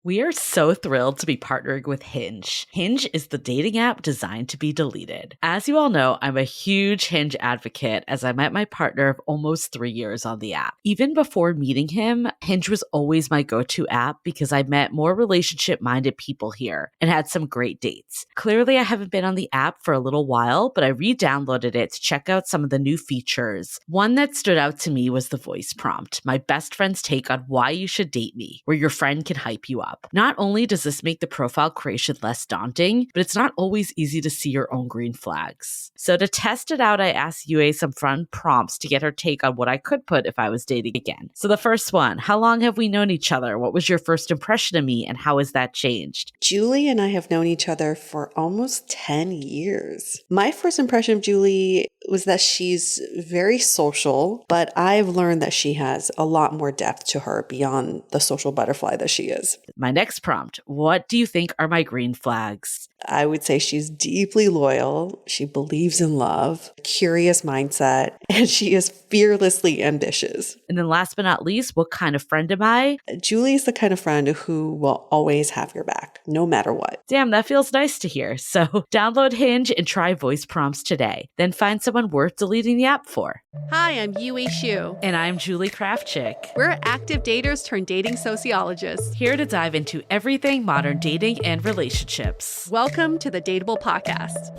We are so thrilled to be partnering with Hinge. Hinge is the dating app designed to be deleted. As you all know, I'm a huge Hinge advocate as I met my partner of almost 3 years on the app. Even before meeting him, Hinge was always my go-to app because I met more relationship-minded people here and had some great dates. Clearly, I haven't been on the app for a little while, but I re-downloaded it to check out some of the new features. One that stood out to me was the voice prompt, my best friend's take on why you should date me, where your friend can hype you up. Not only does this make the profile creation less daunting, but it's not always easy to see your own green flags. So to test it out, I asked Yue some fun prompts to get her take on what I could put if I was dating again. So the first one, how long have we known each other? What was your first impression of me and how has that changed? Julie and I have known each other for almost 10 years. My first impression of Julie was that she's very social, but I've learned that she has a lot more depth to her beyond the social butterfly that she is. My next prompt, what do you think are my green flags? I would say she's deeply loyal. She believes in love, curious mindset, and she is fearlessly ambitious. And then last but not least, what kind of friend am I? Julie is the kind of friend who will always have your back, no matter what. Damn, that feels nice to hear. So download Hinge and try voice prompts today. Then find someone worth deleting the app for. Hi, I'm Yue Xu. And I'm Julie Kraftchick. We're active daters turned dating sociologists. Here to dive into everything modern dating and relationships. Welcome to the DATEABLE podcast.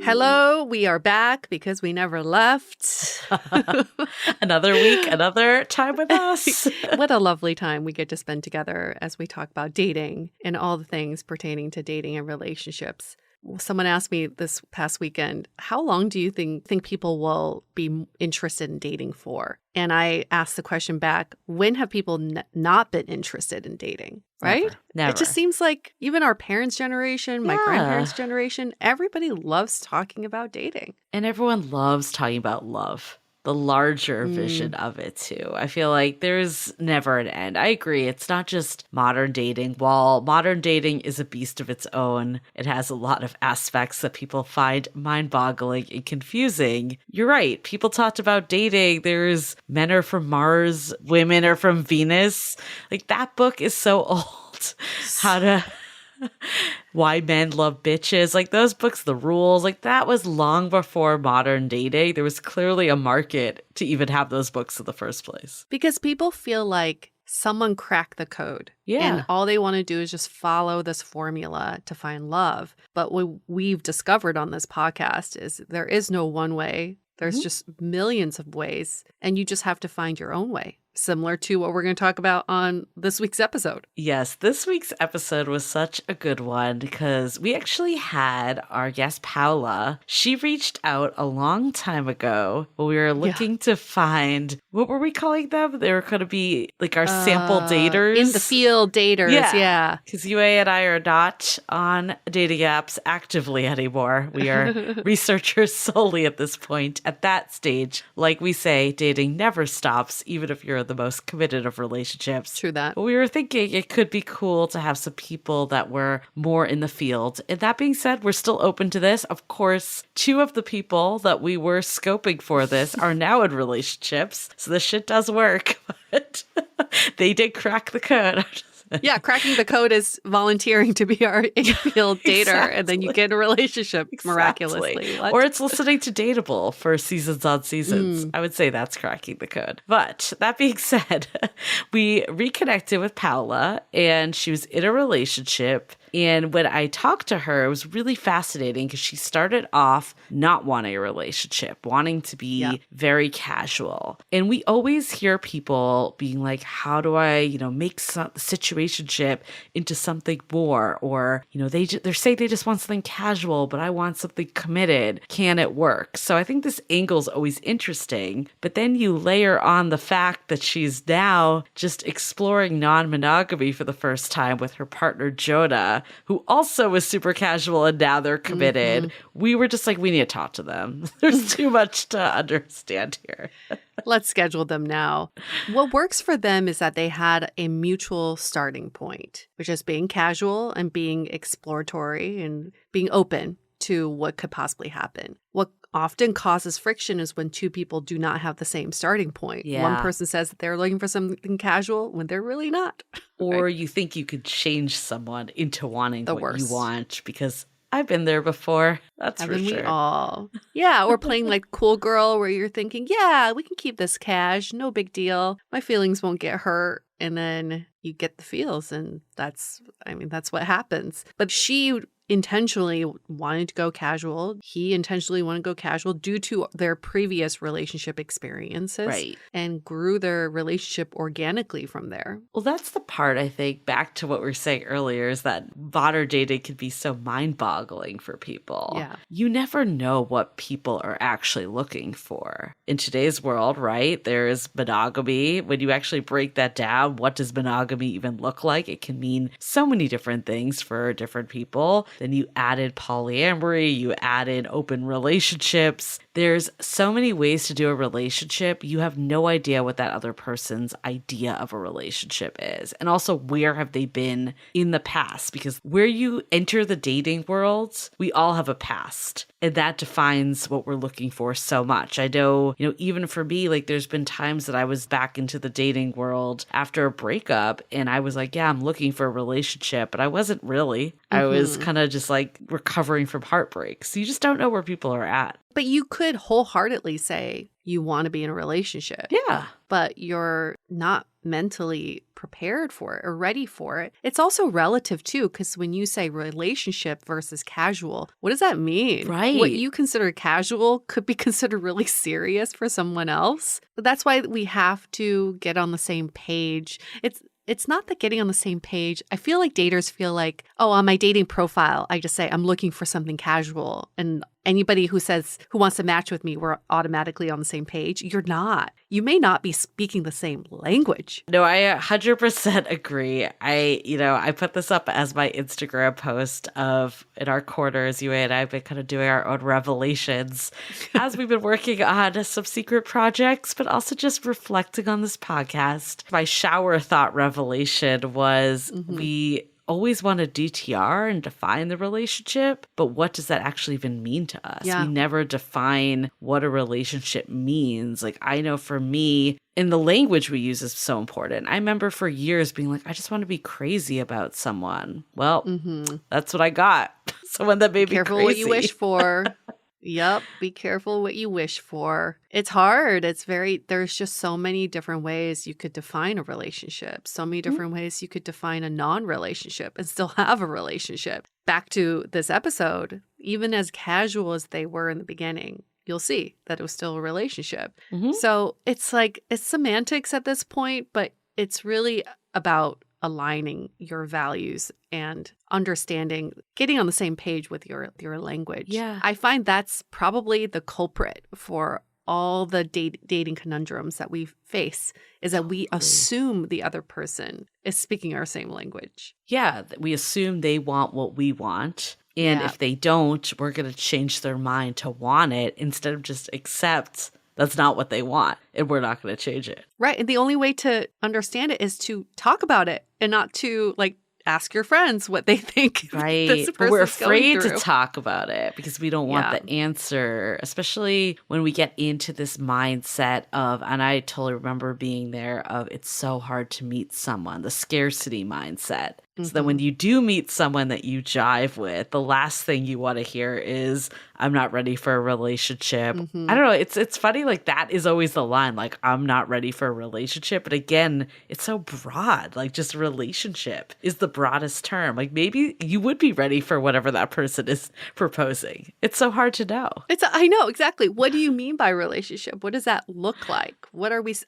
Hello, we are back because we never left. Another week, another time with us. What a lovely time we get to spend together as we talk about dating and all the things pertaining to dating and relationships. Someone asked me this past weekend, how long do you think people will be interested in dating for? And I asked the question back, when have people not been interested in dating? Right? Never. It just seems like even our parents' generation, my grandparents' generation, everybody loves talking about dating. And everyone loves talking about love. The larger vision of it too. I feel like there's never an end. I agree. It's not just modern dating. While modern dating is a beast of its own, it has a lot of aspects that people find mind-boggling and confusing. You're right. People talked about dating. There's men are from Mars, women are from Venus. Like that book is so old. Why Men Love Bitches, like those books, The Rules, like that was long before modern dating. There was clearly a market to even have those books in the first place. Because people feel like someone cracked the code. Yeah. And all they want to do is just follow this formula to find love. But what we've discovered on this podcast is there is no one way. There's just millions of ways, and you just have to find your own way. Similar to what we're going to talk about on this week's episode. Yes, this week's episode was such a good one because we actually had our guest Paola. She reached out a long time ago when we were looking to find, what were we calling them? They were going to be like our sample daters. In the field daters, yeah. Because Yue and I are not on dating apps actively anymore. We are researchers solely at this point. At that stage, like we say, dating never stops, even if you're the most committed of relationships. True that. But we were thinking it could be cool to have some people that were more in the field. And that being said, we're still open to this. Of course, 2 of the people that we were scoping for this are now in relationships. So this shit does work. But they did crack the code. Yeah, cracking the code is volunteering to be our in-field dater, and then you get a relationship miraculously. What? Or it's listening to Dateable for seasons on seasons. I would say that's cracking the code. But that being said, we reconnected with Paola, and she was in a relationship. And when I talked to her, it was really fascinating because she started off not wanting a relationship, wanting to be very casual. And we always hear people being like, how do I, make the situationship into something more? Or, they're saying they just want something casual, but I want something committed. Can it work? So I think this angle is always interesting. But then you layer on the fact that she's now just exploring non-monogamy for the first time with her partner, Jonah, who also was super casual, and now they're committed. We were just like, we need to talk to them. There's too much to understand here. Let's schedule them now. What works for them is that they had a mutual starting point, which is being casual and being exploratory and being open to what could possibly happen. What often causes friction is when two people do not have the same starting point. Yeah. One person says that they're looking for something casual when they're really not. Or Right? you think you could change someone into wanting The what you worst. want because I've been there before. That's for Haven't we sure. all? Yeah, or playing like cool girl where you're thinking, yeah, we can keep this cash, no big deal. My feelings won't get hurt. And then you get the feels, and that's what happens. But she intentionally wanted to go casual. He intentionally wanted to go casual due to their previous relationship experiences. Right. And grew their relationship organically from there. Well, that's the part, I think, back to what we were saying earlier, is that modern dating can be so mind-boggling for people. Yeah. You never know what people are actually looking for. In today's world, right, there is monogamy. When you actually break that down, what does monogamy even look like? It can mean so many different things for different people. Then you added polyamory, you added open relationships. There's so many ways to do a relationship. You have no idea what that other person's idea of a relationship is. And also, where have they been in the past? Because where you enter the dating world, we all have a past. And that defines what we're looking for so much. I know, even for me, like there's been times that I was back into the dating world after a breakup and I was like, yeah, I'm looking for a relationship, but I wasn't really. I was kind of just like recovering from heartbreak. So you just don't know where people are at. But you could wholeheartedly say you want to be in a relationship. Yeah. But you're not mentally prepared for it or ready for it. It's also relative too, because when you say relationship versus casual, what does that mean? Right. What you consider casual could be considered really serious for someone else. But that's why we have to get on the same page. It's not that getting on the same page. I feel like daters feel like, oh, on my dating profile, I just say I'm looking for something casual. And anybody who wants to match with me, we're automatically on the same page. You're not. You may not be speaking the same language. No, I 100% agree. I put this up as my Instagram post of in our corners, you and I have been kind of doing our own revelations as we've been working on some secret projects, but also just reflecting on this podcast. My shower thought revelation was we always want to DTR and define the relationship, but what does that actually even mean to us? Yeah. We never define what a relationship means. Like, I know for me, and the language we use is so important. I remember for years being like, I just want to be crazy about someone. Well, that's what I got. Someone that made me Careful crazy. what you wish for. Yep. Be careful what you wish for. It's hard. There's just so many different ways you could define a relationship, so many different ways you could define a non-relationship and still have a relationship. Back to this episode, even as casual as they were in the beginning, you'll see that it was still a relationship. So it's like, it's semantics at this point, but it's really about aligning your values and understanding, getting on the same page with your language. Yeah. I find that's probably the culprit for all the dating conundrums that we face, is that we assume the other person is speaking our same language. Yeah, we assume they want what we want. And if they don't, we're going to change their mind to want it instead of just accept that's not what they want, and we're not going to change it. Right. And the only way to understand it is to talk about it and not to ask your friends what they think. Right. But we're afraid to talk about it because we don't want the answer, especially when we get into this mindset of, and I totally remember being there, of it's so hard to meet someone, the scarcity mindset. So that when you do meet someone that you jive with, the last thing you want to hear is, I'm not ready for a relationship. I don't know. It's funny. Like, that is always the line. Like, I'm not ready for a relationship. But again, it's so broad. Like, just relationship is the broadest term. Like, maybe you would be ready for whatever that person is proposing. It's so hard to know. I know, exactly. What do you mean by relationship? What does that look like?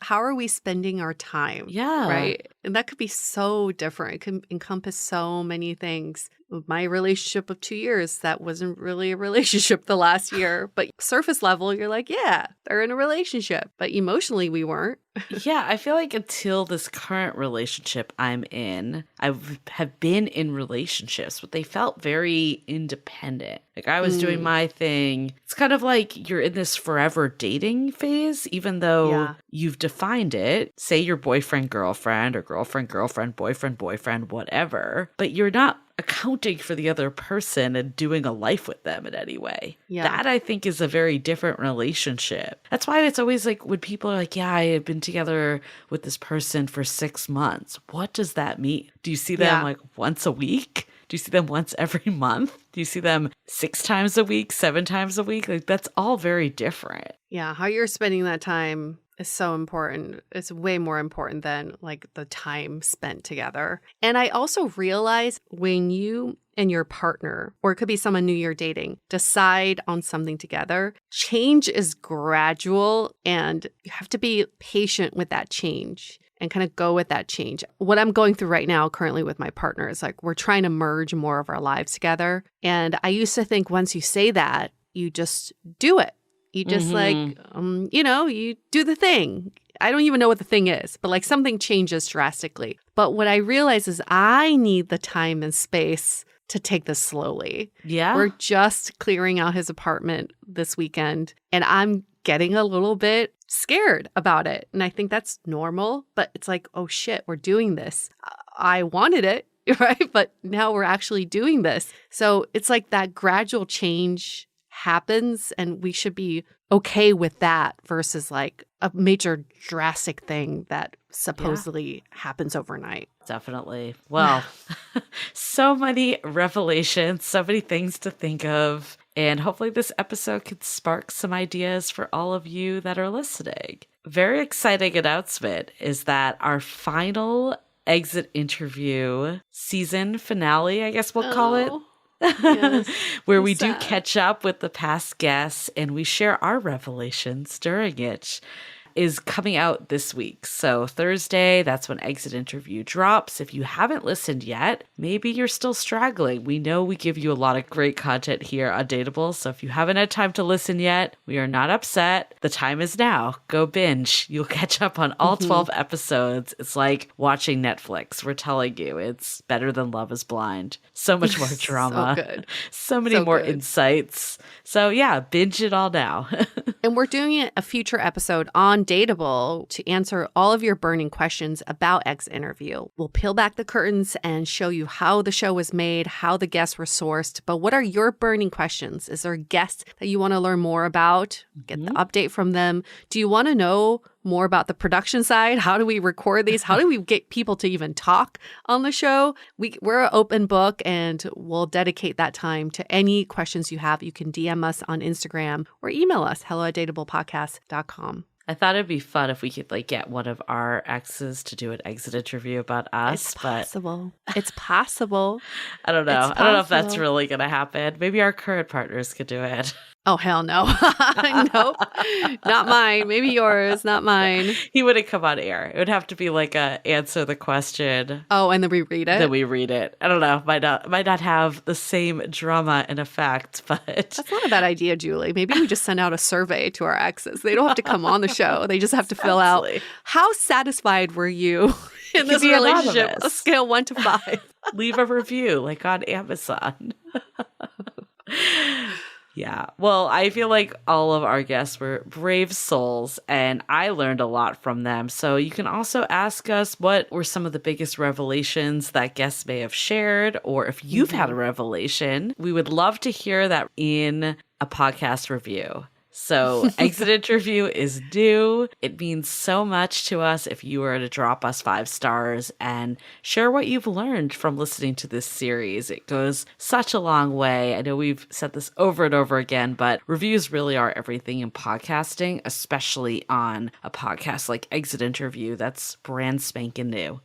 How are we spending our time? Yeah. Right. And that could be so different. It can encompass so many things. My relationship of 2 years, that wasn't really a relationship the last year. But surface level, you're like, yeah, they're in a relationship. But emotionally, we weren't. Yeah, I feel like until this current relationship I'm in, I have been in relationships, but they felt very independent. Like I was doing my thing. It's kind of like you're in this forever dating phase, even though you've defined it. Say you're boyfriend, girlfriend, or girlfriend, girlfriend, boyfriend, boyfriend, whatever. But you're not accounting for the other person and doing a life with them in any way. Yeah. That I think is a very different relationship. That's why it's always like when people are like, yeah, I have been together with this person for 6 months. What does that mean? Do you see them like once a week? Do you see them once every month? Do you see them 6 times a week, 7 times a week? Like that's all very different. Yeah. How you're spending that time is so important. It's way more important than like the time spent together. And I also realize when you and your partner, or it could be someone new you're dating, decide on something together, change is gradual and you have to be patient with that change and kind of go with that change. What I'm going through right now currently with my partner is like we're trying to merge more of our lives together. And I used to think once you say that, you just do it. You just you do the thing. I don't even know what the thing is, but like something changes drastically. But what I realize is I need the time and space to take this slowly. Yeah. We're just clearing out his apartment this weekend and I'm getting a little bit scared about it. And I think that's normal, but it's like, oh shit, we're doing this. I wanted it, right? But now we're actually doing this. So it's like that gradual change happens and we should be okay with that versus like a major drastic thing that supposedly happens overnight. Definitely. Well, so many revelations, so many things to think of. And hopefully this episode could spark some ideas for all of you that are listening. Very exciting announcement is that our final exit interview season finale, I guess we'll call it. Yes, where we do catch up with the past guests and we share our revelations during it, is coming out this week. So Thursday, that's when Exit Interview drops. If you haven't listened yet, maybe you're still straggling. We know we give you a lot of great content here on Dateable. So if you haven't had time to listen yet, we are not upset. The time is now. Go binge. You'll catch up on all 12 episodes. It's like watching Netflix. We're telling you, it's better than Love is Blind. So much more drama. So good. So many more insights. So yeah, binge it all now. And we're doing a future episode on Dateable to answer all of your burning questions about Exit Interview. We'll peel back the curtains and show you how the show was made, how the guests were sourced. But what are your burning questions? Is there a guest that you want to learn more about? Get the update from them. Do you want to know more about the production side? How do we record these? How do we get people to even talk on the show? We're an open book and we'll dedicate that time to any questions you have. You can DM us on Instagram or email us, hello@dateablepodcast.com. I thought it'd be fun if we could like get one of our exes to do an exit interview about us. It's possible. It's possible. I don't know. I don't know if that's really going to happen. Maybe our current partners could do it. Oh, hell no. Nope. Not mine. Maybe yours, not mine. He wouldn't come on air. It would have to be like a answer the question. Oh, and then we read it? Then we read it. I don't know. Might not have the same drama and effect, but... That's not a bad idea, Julie. Maybe we just send out a survey to our exes. They don't have to come on the show. They just have to fill out, how satisfied were you in this relationship? Anonymous. A scale 1 to 5. Leave a review, like on Amazon. Yeah. Well, I feel like all of our guests were brave souls and I learned a lot from them. So you can also ask us what were some of the biggest revelations that guests may have shared, or if you've had a revelation, we would love to hear that in a podcast review. So Exit Interview is due. It means so much to us if you were to drop us 5 stars and share what you've learned from listening to this series. It goes such a long way. I know we've said this over and over again, but reviews really are everything in podcasting, especially on a podcast like Exit Interview that's brand spanking new.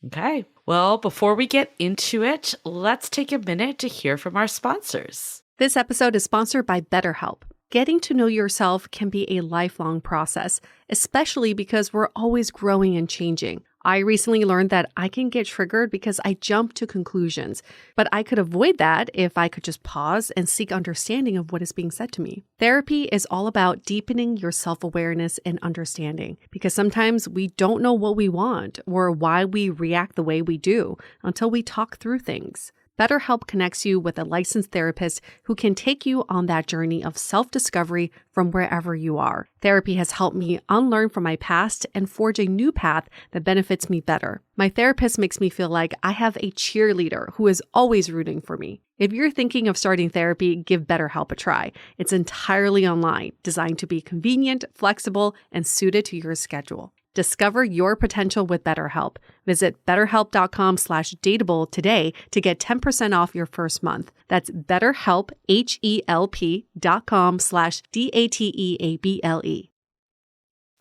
Okay. Well, before we get into it, let's take a minute to hear from our sponsors. This episode is sponsored by BetterHelp. Getting to know yourself can be a lifelong process, especially because we're always growing and changing. I recently learned that I can get triggered because I jump to conclusions, but I could avoid that if I could just pause and seek understanding of what is being said to me. Therapy is all about deepening your self-awareness and understanding, because sometimes we don't know what we want or why we react the way we do until we talk through things. BetterHelp connects you with a licensed therapist who can take you on that journey of self-discovery from wherever you are. Therapy has helped me unlearn from my past and forge a new path that benefits me better. My therapist makes me feel like I have a cheerleader who is always rooting for me. If you're thinking of starting therapy, give BetterHelp a try. It's entirely online, designed to be convenient, flexible, and suited to your schedule. Discover your potential with BetterHelp. Visit betterhelp.com/dateable today to get 10% off your first month. That's BetterHelp, HELP.com/DATEABLE.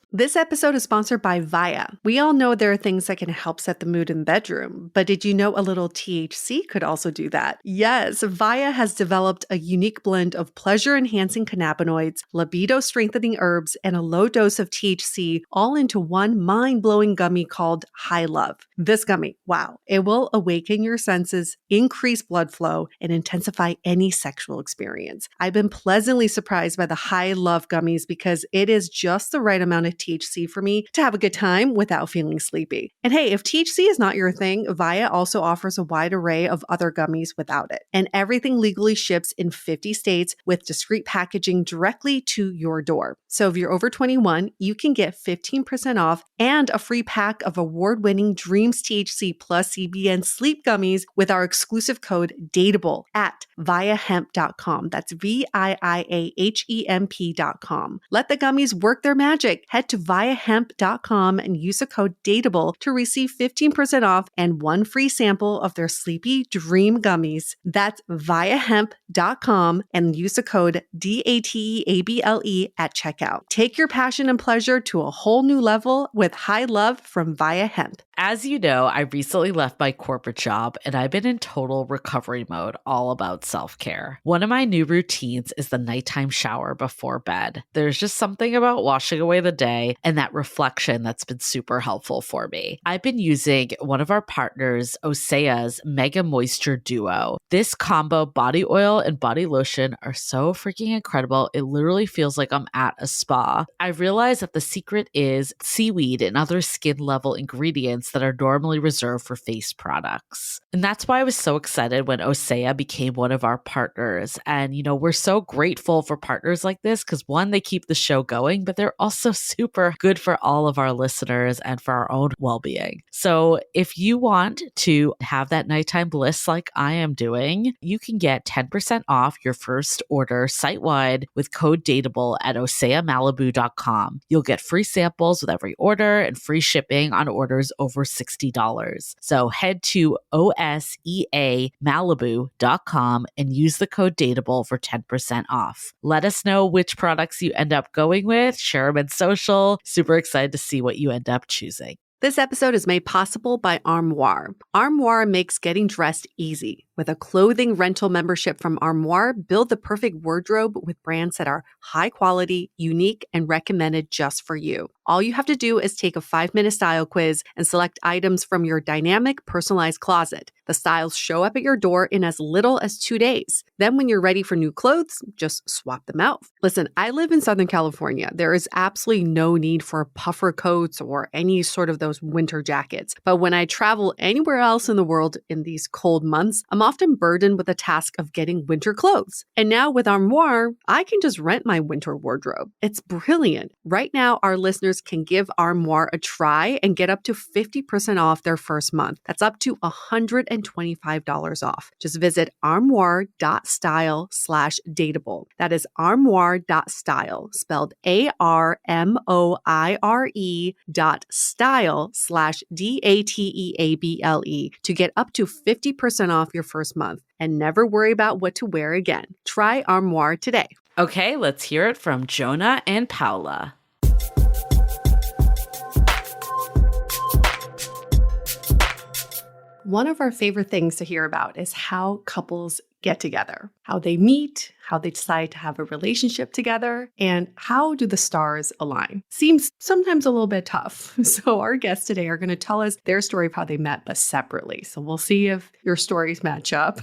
This episode is sponsored by Via. We all know there are things that can help set the mood in the bedroom, but did you know a little THC could also do that? Yes, Via has developed a unique blend of pleasure-enhancing cannabinoids, libido-strengthening herbs, and a low dose of THC all into one mind-blowing gummy called High Love. This gummy, wow, it will awaken your senses, increase blood flow, and intensify any sexual experience. I've been pleasantly surprised by the High Love gummies because it is just the right amount of THC for me to have a good time without feeling sleepy. And hey, if THC is not your thing, Via also offers a wide array of other gummies without it. And everything legally ships in 50 states with discreet packaging directly to your door. So if you're over 21, you can get 15% off and a free pack of award-winning Dreams THC plus CBN sleep gummies with our exclusive code DATEABLE at viahemp.com. That's VIIAHEMP.com. Let the gummies work their magic. Head to viahemp.com and use the code DATEABLE to receive 15% off and one free sample of their Sleepy Dream gummies. That's viahemp.com and use the code DATEABLE at checkout. Take your passion and pleasure to a whole new level with High Love from Via Hemp. As you know, I recently left my corporate job and I've been in total recovery mode, all about self-care. One of my new routines is the nighttime shower before bed. There's just something about washing away the day and that reflection that's been super helpful for me. I've been using one of our partners, Osea's Mega Moisture Duo. This combo body oil and body lotion are so freaking incredible. It literally feels like I'm at a spa. I realized that the secret is seaweed and other skin level ingredients that are normally reserved for face products. And that's why I was so excited when Osea became one of our partners. And, you know, we're so grateful for partners like this because one, they keep the show going, but they're also super good for all of our listeners and for our own well-being. So if you want to have that nighttime bliss like I am doing, you can get 10% off your first order site-wide with code DATEABLE at oseamalibu.com. You'll get free samples with every order and free shipping on orders over $60. So head to oseamalibu.com and use the code DATEABLE for 10% off. Let us know which products you end up going with, share them in social. Super excited to see what you end up choosing. This episode is made possible by Armoire. Armoire makes getting dressed easy. With a clothing rental membership from Armoire, build the perfect wardrobe with brands that are high quality, unique, and recommended just for you. All you have to do is take a 5-minute style quiz and select items from your dynamic, personalized closet. The styles show up at your door in as little as 2 days. Then when you're ready for new clothes, just swap them out. Listen, I live in Southern California. There is absolutely no need for puffer coats or any sort of those winter jackets. But when I travel anywhere else in the world in these cold months, I'm often burdened with the task of getting winter clothes. And now with Armoire, I can just rent my winter wardrobe. It's brilliant. Right now, our listeners can give Armoire a try and get up to 50% off their first month. That's up to $125 off. Just visit armoire.style/dateable. That is armoire.style, spelled ARMOIRE.style/DATEABLE to get up to 50% off your first month and never worry about what to wear again. Try Armoire today. Okay, let's hear it from Jonah and Paola. One of our favorite things to hear about is how couples get together, how they meet, how they decide to have a relationship together, and how do the stars align. Seems sometimes a little bit tough. So our guests today are going to tell us their story of how they met, but separately. So we'll see if your stories match up.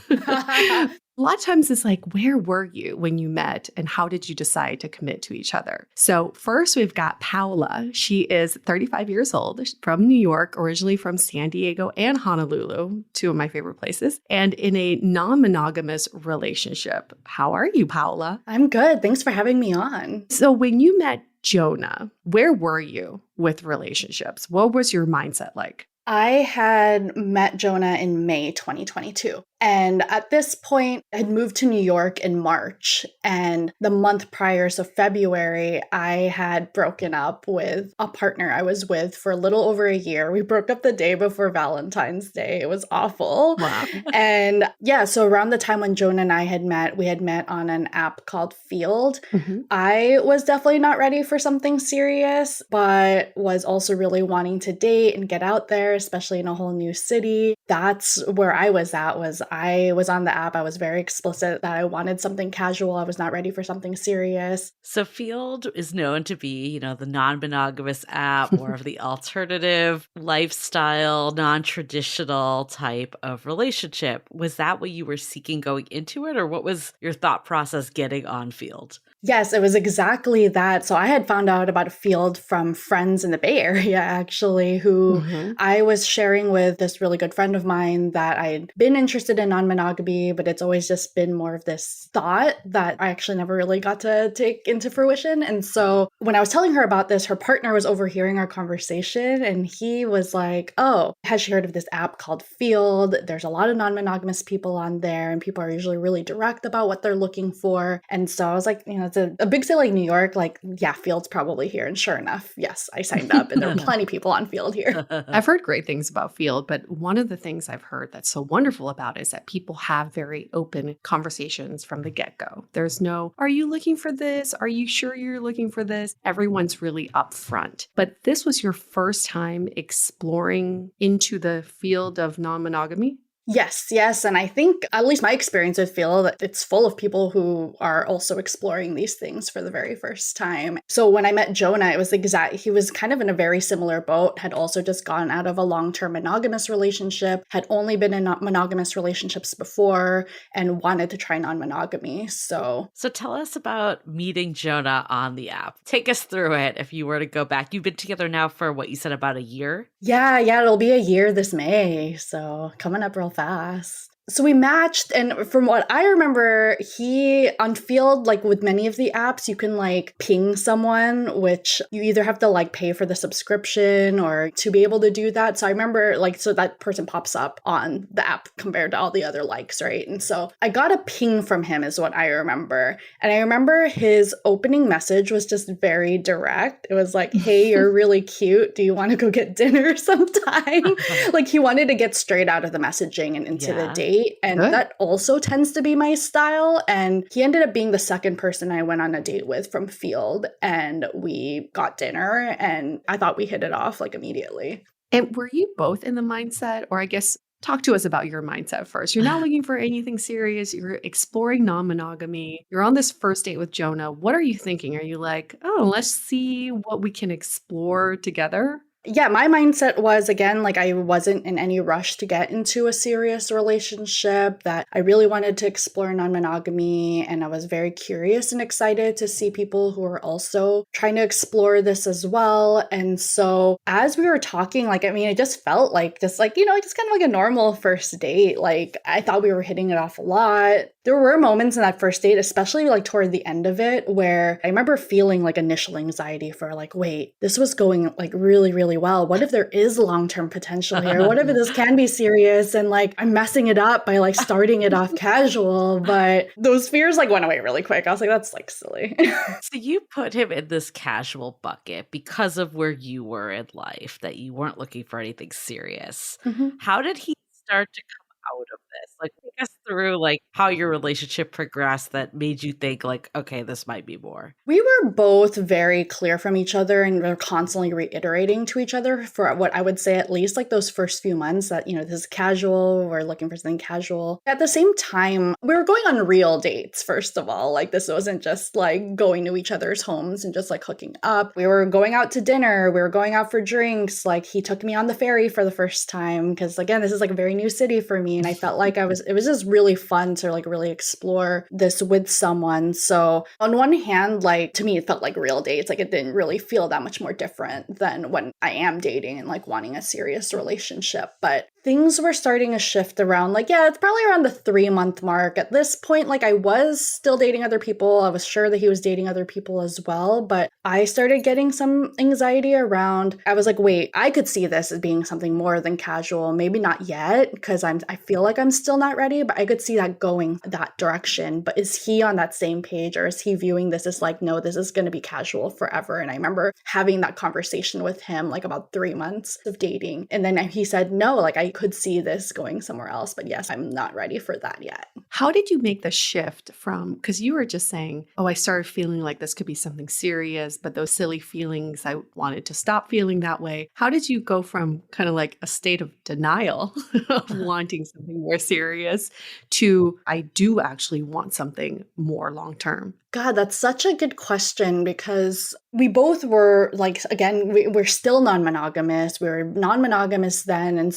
A lot of times it's like, where were you when you met and how did you decide to commit to each other? So first we've got Paola. She is 35 years old, from New York, originally from San Diego and Honolulu, two of my favorite places, and in a non-monogamous relationship. How are you, Paola? I'm good. Thanks for having me on. So when you met Jonah, where were you with relationships? What was your mindset like? I had met Jonah in May 2022. And at this point, I had moved to New York in March. And the month prior, so February, I had broken up with a partner I was with for a little over a year. We broke up the day before Valentine's Day. It was awful. Wow. And yeah, so around the time when Jonah and I had met, we had met on an app called Field. Mm-hmm. I was definitely not ready for something serious, but was also really wanting to date and get out there, especially in a whole new city. That's where I was at. I was on the app. I was very explicit that I wanted something casual. I was not ready for something serious. So Field is known to be, the non-monogamous app, more of the alternative lifestyle, non-traditional type of relationship. Was that what you were seeking going into it, or what was your thought process getting on Field? Yes, it was exactly that. So I had found out about Field from friends in the Bay Area, actually, who I was sharing with this really good friend of mine that I'd been interested in non-monogamy, but it's always just been more of this thought that I actually never really got to take into fruition. And so when I was telling her about this, her partner was overhearing our conversation and he was like, oh, has she heard of this app called Field? There's a lot of non-monogamous people on there and people are usually really direct about what they're looking for. And so I was like, it's a big city like New York, like, yeah, Field's probably here. And sure enough, yes, I signed up and there were plenty of people on Field here. I've heard great things about Field, but one of the things I've heard that's so wonderful about it is that people have very open conversations from the get-go. There's no, are you looking for this? Are you sure you're looking for this? Everyone's really upfront. But this was your first time exploring into the field of non-monogamy? Yes. And I think, at least my experience with Field, that it's full of people who are also exploring these things for the very first time. So when I met Jonah, it was he was kind of in a very similar boat, had also just gotten out of a long-term monogamous relationship, had only been in monogamous relationships before, and wanted to try non-monogamy. So tell us about meeting Jonah on the app. Take us through it if you were to go back. You've been together now for what you said, about a year? Yeah, it'll be a year this May. So coming up real fast. So we matched, and from what I remember, he on Field, like with many of the apps, you can like ping someone, which you either have to like pay for the subscription or to be able to do that. So I remember so that person pops up on the app compared to all the other likes, right? And so I got a ping from him is what I remember. And I remember his opening message was just very direct. It was like, hey, you're really cute. Do you want to go get dinner sometime? Like he wanted to get straight out of the messaging and into the date. And that also tends to be my style. And he ended up being the second person I went on a date with from Field. And we got dinner and I thought we hit it off like immediately. And were you both in the mindset, or I guess talk to us about your mindset first. You're not looking for anything serious. You're exploring non-monogamy. You're on this first date with Jonah. What are you thinking? Are you like, oh, let's see what we can explore together? Yeah, my mindset was, again, like I wasn't in any rush to get into a serious relationship, that I really wanted to explore non-monogamy. And I was very curious and excited to see people who are also trying to explore this as well. And so as we were talking, it just felt like just kind of like a normal first date. Like I thought we were hitting it off a lot. There were moments in that first date, especially like toward the end of it, where I remember feeling like initial anxiety for like, wait, this was going like really, really well. What if there is long-term potential here? What if this can be serious? And like, I'm messing it up by like starting it off casual. But those fears like went away really quick. I was like, that's like silly. So you put him in this casual bucket because of where you were in life, that you weren't looking for anything serious. Mm-hmm. How did he start to come out of this? Like, what us through like how your relationship progressed that made you think like, okay, this might be more. We were both very clear from each other and we were constantly reiterating to each other for what I would say at least like those first few months that, this is casual, we're looking for something casual. At the same time, we were going on real dates, first of all. Like this wasn't just like going to each other's homes and just like hooking up. We were going out to dinner, we were going out for drinks. Like he took me on the ferry for the first time because again, this is like a very new city for me. And I felt like it was just really fun to like really explore this with someone. So on one hand, like to me, it felt like real dates. Like it didn't really feel that much more different than when I am dating and like wanting a serious relationship. But things were starting to shift around like, yeah, it's probably around the 3-month mark. At this point, like I was still dating other people. I was sure that he was dating other people as well. But I started getting some anxiety around, I was like, wait, I could see this as being something more than casual. Maybe not yet because I feel like I'm still not ready, but I could see that going that direction. But is he on that same page or is he viewing this as like, no, this is going to be casual forever? And I remember having that conversation with him like about 3 months of dating. And then he said, no, like I could see this going somewhere else. But yes, I'm not ready for that yet. How did you make the shift from, because you were just saying, oh, I started feeling like this could be something serious, but those silly feelings, I wanted to stop feeling that way. How did you go from kind of like a state of denial of wanting something more serious to I do actually want something more long term? God, that's such a good question because we both were like, again, we're still non-monogamous. We were non-monogamous then. And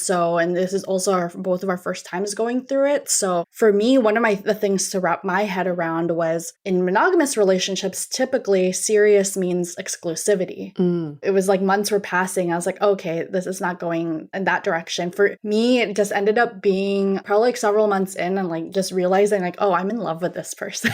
this is also both of our first times going through it. So for me, one of the things to wrap my head around was in monogamous relationships, typically serious means exclusivity. It was like months were passing. I was like, okay, this is not going in that direction. For me, it just ended up being probably like several months in and like just realizing like, oh, I'm in love with this person.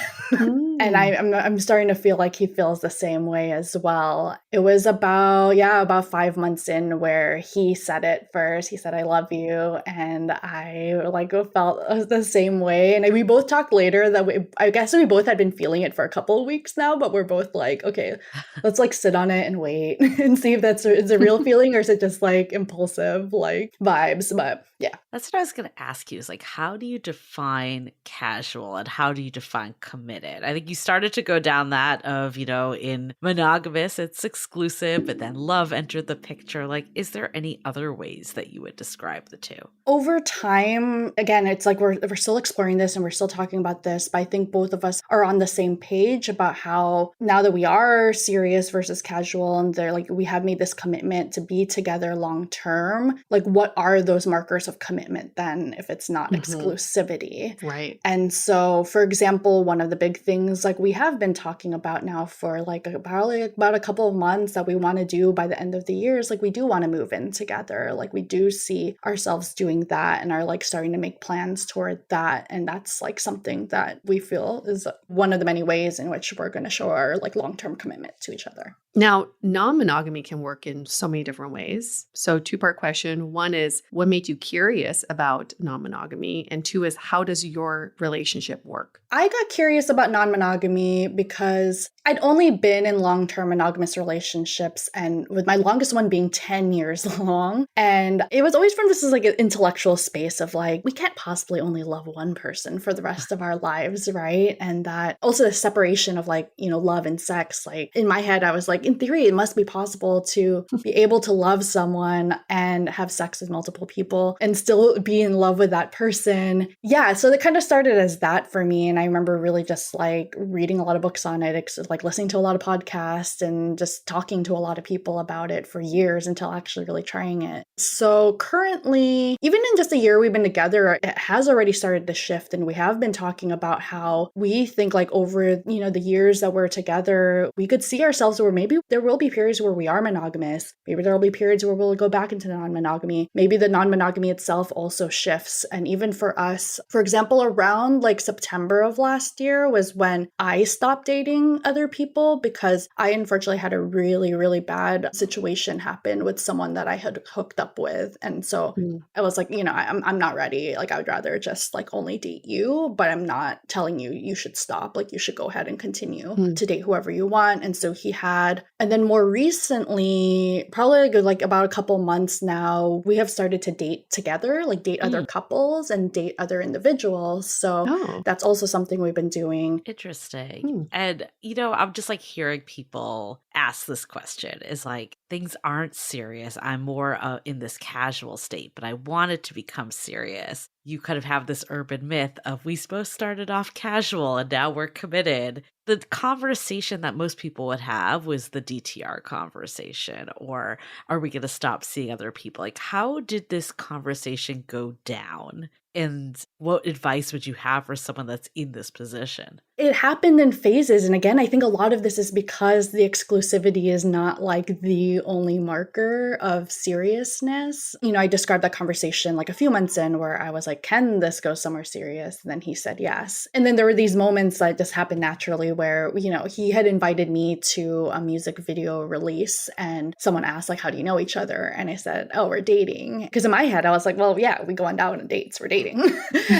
And I'm starting to feel like he feels the same way as well. It was about 5 months in where he said it first. He said, I love you. And I like felt the same way. And we both talked later that I guess we both had been feeling it for a couple of weeks now, but we're both like, okay, let's like sit on it and wait and see if it's a real feeling or is it just like impulsive like vibes. But yeah. That's what I was going to ask you is like, how do you define casual and how do you define committed? I think you started to go down that of, in monogamous, it's exclusive, but then love entered the picture. Like, is there any other ways that you would describe the two? Over time, again, it's like we're still exploring this and we're still talking about this, but I think both of us are on the same page about how now that we are serious versus casual and they're like, we have made this commitment to be together long term, like what are those markers of commitment then if it's not exclusivity? Right. And so, for example, one of the big things like we have been talking about now for like probably about a couple of months that we want to do by the end of the year is like we do want to move in together. Like we do see ourselves doing that and are like starting to make plans toward that. And that's like something that we feel is one of the many ways in which we're going to show our like long-term commitment to each other. Now, non-monogamy can work in so many different ways. So 2-part question. 1 is, what made you curious about non-monogamy? And 2 is, how does your relationship work? I got curious about non-monogamy because I'd only been in long-term monogamous relationships and with my longest one being 10 years long. And it was always from this is like an intellectual space of like, we can't possibly only love one person for the rest of our lives, right? And that also the separation of like, love and sex. Like in my head, I was like, in theory, it must be possible to be able to love someone and have sex with multiple people and still be in love with that person. Yeah, so it kind of started as that for me. And I remember really just like reading a lot of books on it, like listening to a lot of podcasts and just talking to a lot of people about it for years until actually really trying it. So currently, even in just a year we've been together, it has already started to shift. And we have been talking about how we think like over, the years that we're together, we could see ourselves where maybe there will be periods where we are monogamous. Maybe there will be periods where we'll go back into non-monogamy. Maybe the non-monogamy itself also shifts. And even for us, for example, around like September of last year was when I stopped dating other people because I unfortunately had a really, really bad situation happen with someone that I had hooked up with. And so I was like, I'm not ready. Like I would rather just like only date you, but I'm not telling you should stop. Like you should go ahead and continue to date whoever you want. And so he had And then more recently, probably like about a couple months now, we have started to date together, like date other couples and date other individuals. So that's also something we've been doing. Interesting. And, you know, I'm just like hearing people ask this question is like, things aren't serious. I'm more in this casual state, but I want it to become serious. You kind of have this urban myth of we both started off casual and now we're committed. The conversation that most people would have was the DTR conversation, or are we going to stop seeing other people? Like, how did this conversation go down? And what advice would you have for someone that's in this position? It happened in phases. And again, I think a lot of this is because the exclusivity is not like the only marker of seriousness. You know, I described that conversation like a few months in where I was like, can this go somewhere serious? And then he said yes. And then there were these moments that just happened naturally where, you know, he had invited me to a music video release and someone asked like, how do you know each other? And I said, oh, we're dating. Because in my head, I was like, well, yeah, we go on out on dates, we're dating.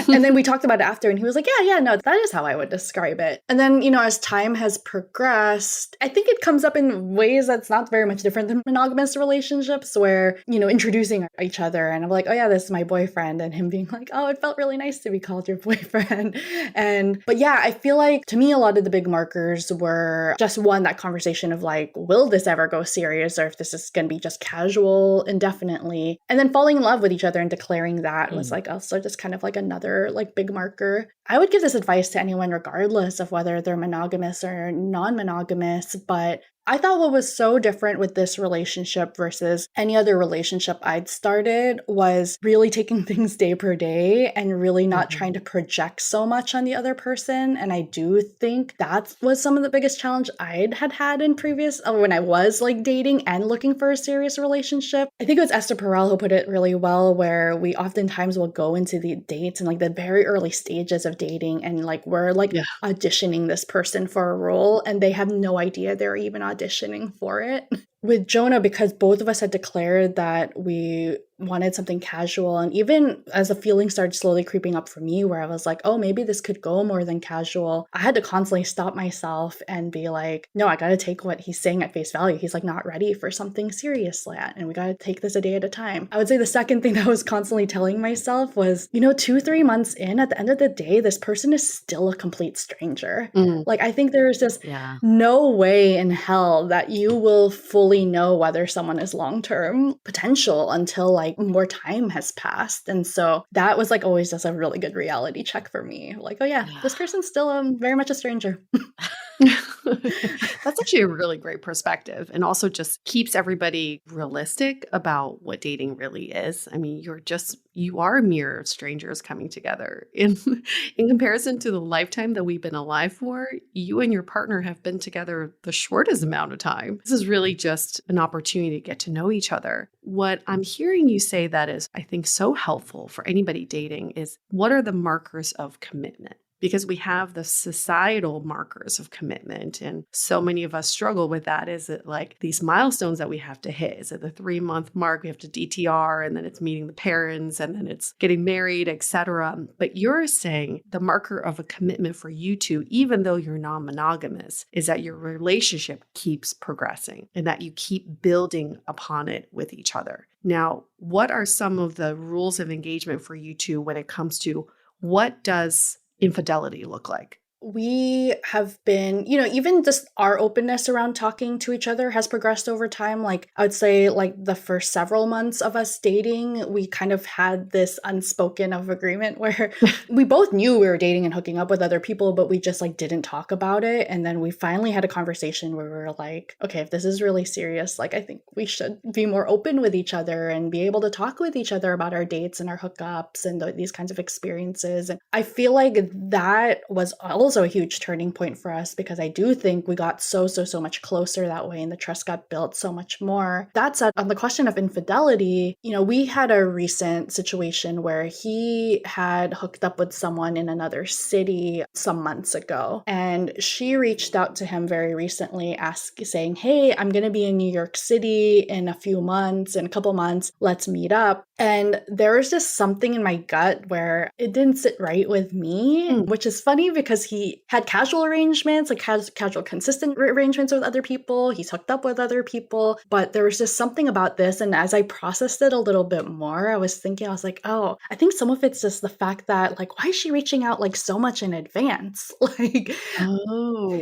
And then we talked about it after and he was like, yeah, no, that is how I would describe it. And then, you know, as time has progressed, I think it comes up in ways that's not very much different than monogamous relationships where, you know, introducing each other and I'm like, oh yeah, this is my boyfriend, and him being like, oh, it felt really nice to be called your boyfriend. But yeah, I feel like to me, a lot of the big markers were just one, that conversation of like, will this ever go serious, or if this is going to be just casual indefinitely? And then falling in love with each other and declaring that was like also just kind of like another like big marker. I would give this advice to anyone regardless of whether they're monogamous or non-monogamous, but I thought what was so different with this relationship versus any other relationship I'd started was really taking things day per day and really not trying to project so much on the other person. And I do think that was some of the biggest challenge I'd had in previous, when I was like dating and looking for a serious relationship. I think it was Esther Perel who put it really well, where we oftentimes will go into the dates and like the very early stages of dating and like we're like auditioning this person for a role and they have no idea they're even auditioning for it. With Jonah, because both of us had declared that we wanted something casual, and even as the feeling started slowly creeping up for me where I was like, oh, maybe this could go more than casual, I had to constantly stop myself and be like, no, I gotta take what he's saying at face value. He's like not ready for something serious yet, and we gotta take this a day at a time. I would say the second thing that I was constantly telling myself was, you know, 2-3 months in, at the end of the day, this person is still a complete stranger. Like, I think there's just no way in hell that you will fully know whether someone is long-term potential until like more time has passed. And so that was like always just a really good reality check for me. Like, oh yeah, this person's still very much a stranger. That's actually a really great perspective, and also just keeps everybody realistic about what dating really is. I mean, you are mere strangers coming together. In comparison to the lifetime that we've been alive for, you and your partner have been together the shortest amount of time. This is really just an opportunity to get to know each other. What I'm hearing you say that is, I think, so helpful for anybody dating is, what are the markers of commitment? Because we have the societal markers of commitment. And so many of us struggle with that. Is it like these milestones that we have to hit? Is it the 3-month mark? We have to DTR, and then it's meeting the parents, and then it's getting married, etc. But you're saying the marker of a commitment for you two, even though you're non-monogamous, is that your relationship keeps progressing and that you keep building upon it with each other. Now, what are some of the rules of engagement for you two when it comes to what does infidelity look like? We have been, you know, even just our openness around talking to each other has progressed over time. Like, I would say, like, the first several months of us dating, we kind of had this unspoken of agreement where we both knew we were dating and hooking up with other people, but we just like didn't talk about it. And then we finally had a conversation where we were like, okay, if this is really serious, like, I think we should be more open with each other and be able to talk with each other about our dates and our hookups and these kinds of experiences. And I feel like that was also a huge turning point for us, because I do think we got so much closer that way, and the trust got built so much more. That said, on the question of infidelity, you know, we had a recent situation where he had hooked up with someone in another city some months ago, and she reached out to him very recently saying, hey, I'm going to be in New York City in a couple months, let's meet up. And there was just something in my gut where it didn't sit right with me, which is funny because he had casual arrangements, like casual consistent arrangements with other people. He's hooked up with other people, but there was just something about this. And as I processed it a little bit more, I was like, oh, I think some of it's just the fact that like, why is she reaching out like so much in advance? Like,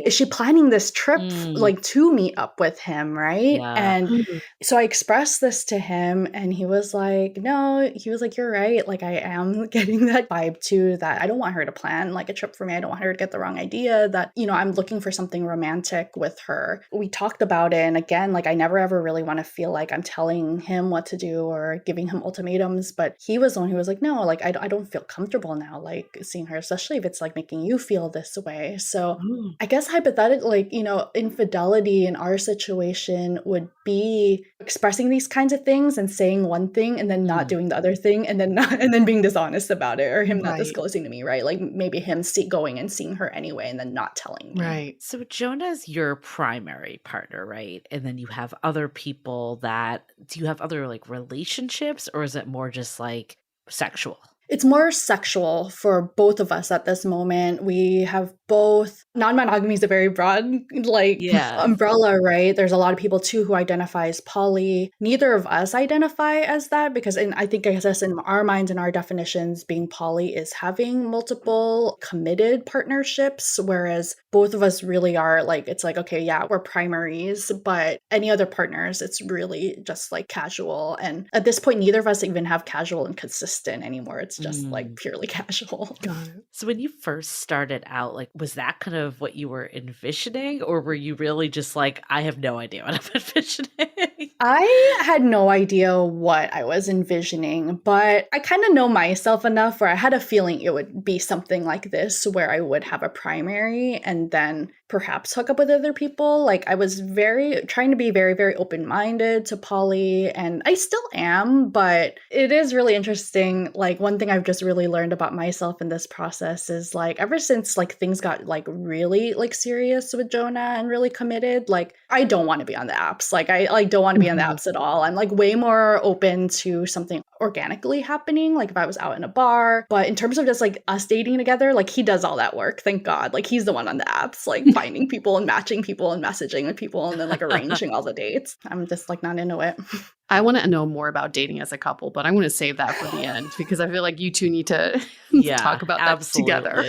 is she planning this trip like to meet up with him, right? Yeah. And so I expressed this to him and he was like, no, he was like, you're right. Like I am getting that vibe too, that I don't want her to plan like a trip for me. I don't want her to get the wrong idea that, you know, I'm looking for something romantic with her. We talked about it. And again, like I never ever really want to feel like I'm telling him what to do or giving him ultimatums. But he was the one who was like, no, like I don't feel comfortable now, like seeing her, especially if it's like making you feel this way. So I guess hypothetically, like, you know, infidelity in our situation would be expressing these kinds of things and saying one thing and then not doing the other thing and then being dishonest about it, or him not disclosing to me, right? Like maybe him going and seeing her anyway and then not telling me. Right. So Jonah's your primary partner, right? And then you have other people do you have other like relationships, or is it more just like sexual? It's more sexual for both of us at this moment. We have both. Non-monogamy is a very broad umbrella, right? There's a lot of people too who identify as poly. Neither of us identify as that because I guess in our minds and our definitions, being poly is having multiple committed partnerships, whereas both of us really are like, it's like, okay, yeah, we're primaries, but any other partners, it's really just like casual. And at this point, neither of us even have casual and consistent anymore. It's just like purely casual. Got it. So when you first started out, like, was that kind of what you were envisioning, or were you really just like, I have no idea what I'm envisioning? I had no idea what I was envisioning, but I kind of know myself enough where I had a feeling it would be something like this, where I would have a primary and then perhaps hook up with other people. Like I was trying to be very, very open-minded to poly, and I still am, but it is really interesting. Like one thing I've just really learned about myself in this process is like, ever since like things got like really like serious with Jonah and really committed, like I don't want to be on the apps. Like I like don't want to be on the apps at all. I'm like way more open to something organically happening, like if I was out in a bar. But in terms of just like us dating together, like he does all that work, thank God. Like he's the one on the apps, like finding people and matching people and messaging with people and then like arranging all the dates. I'm just like not into it. I want to know more about dating as a couple, but I'm going to save that for the end because I feel like you two need to talk about that together.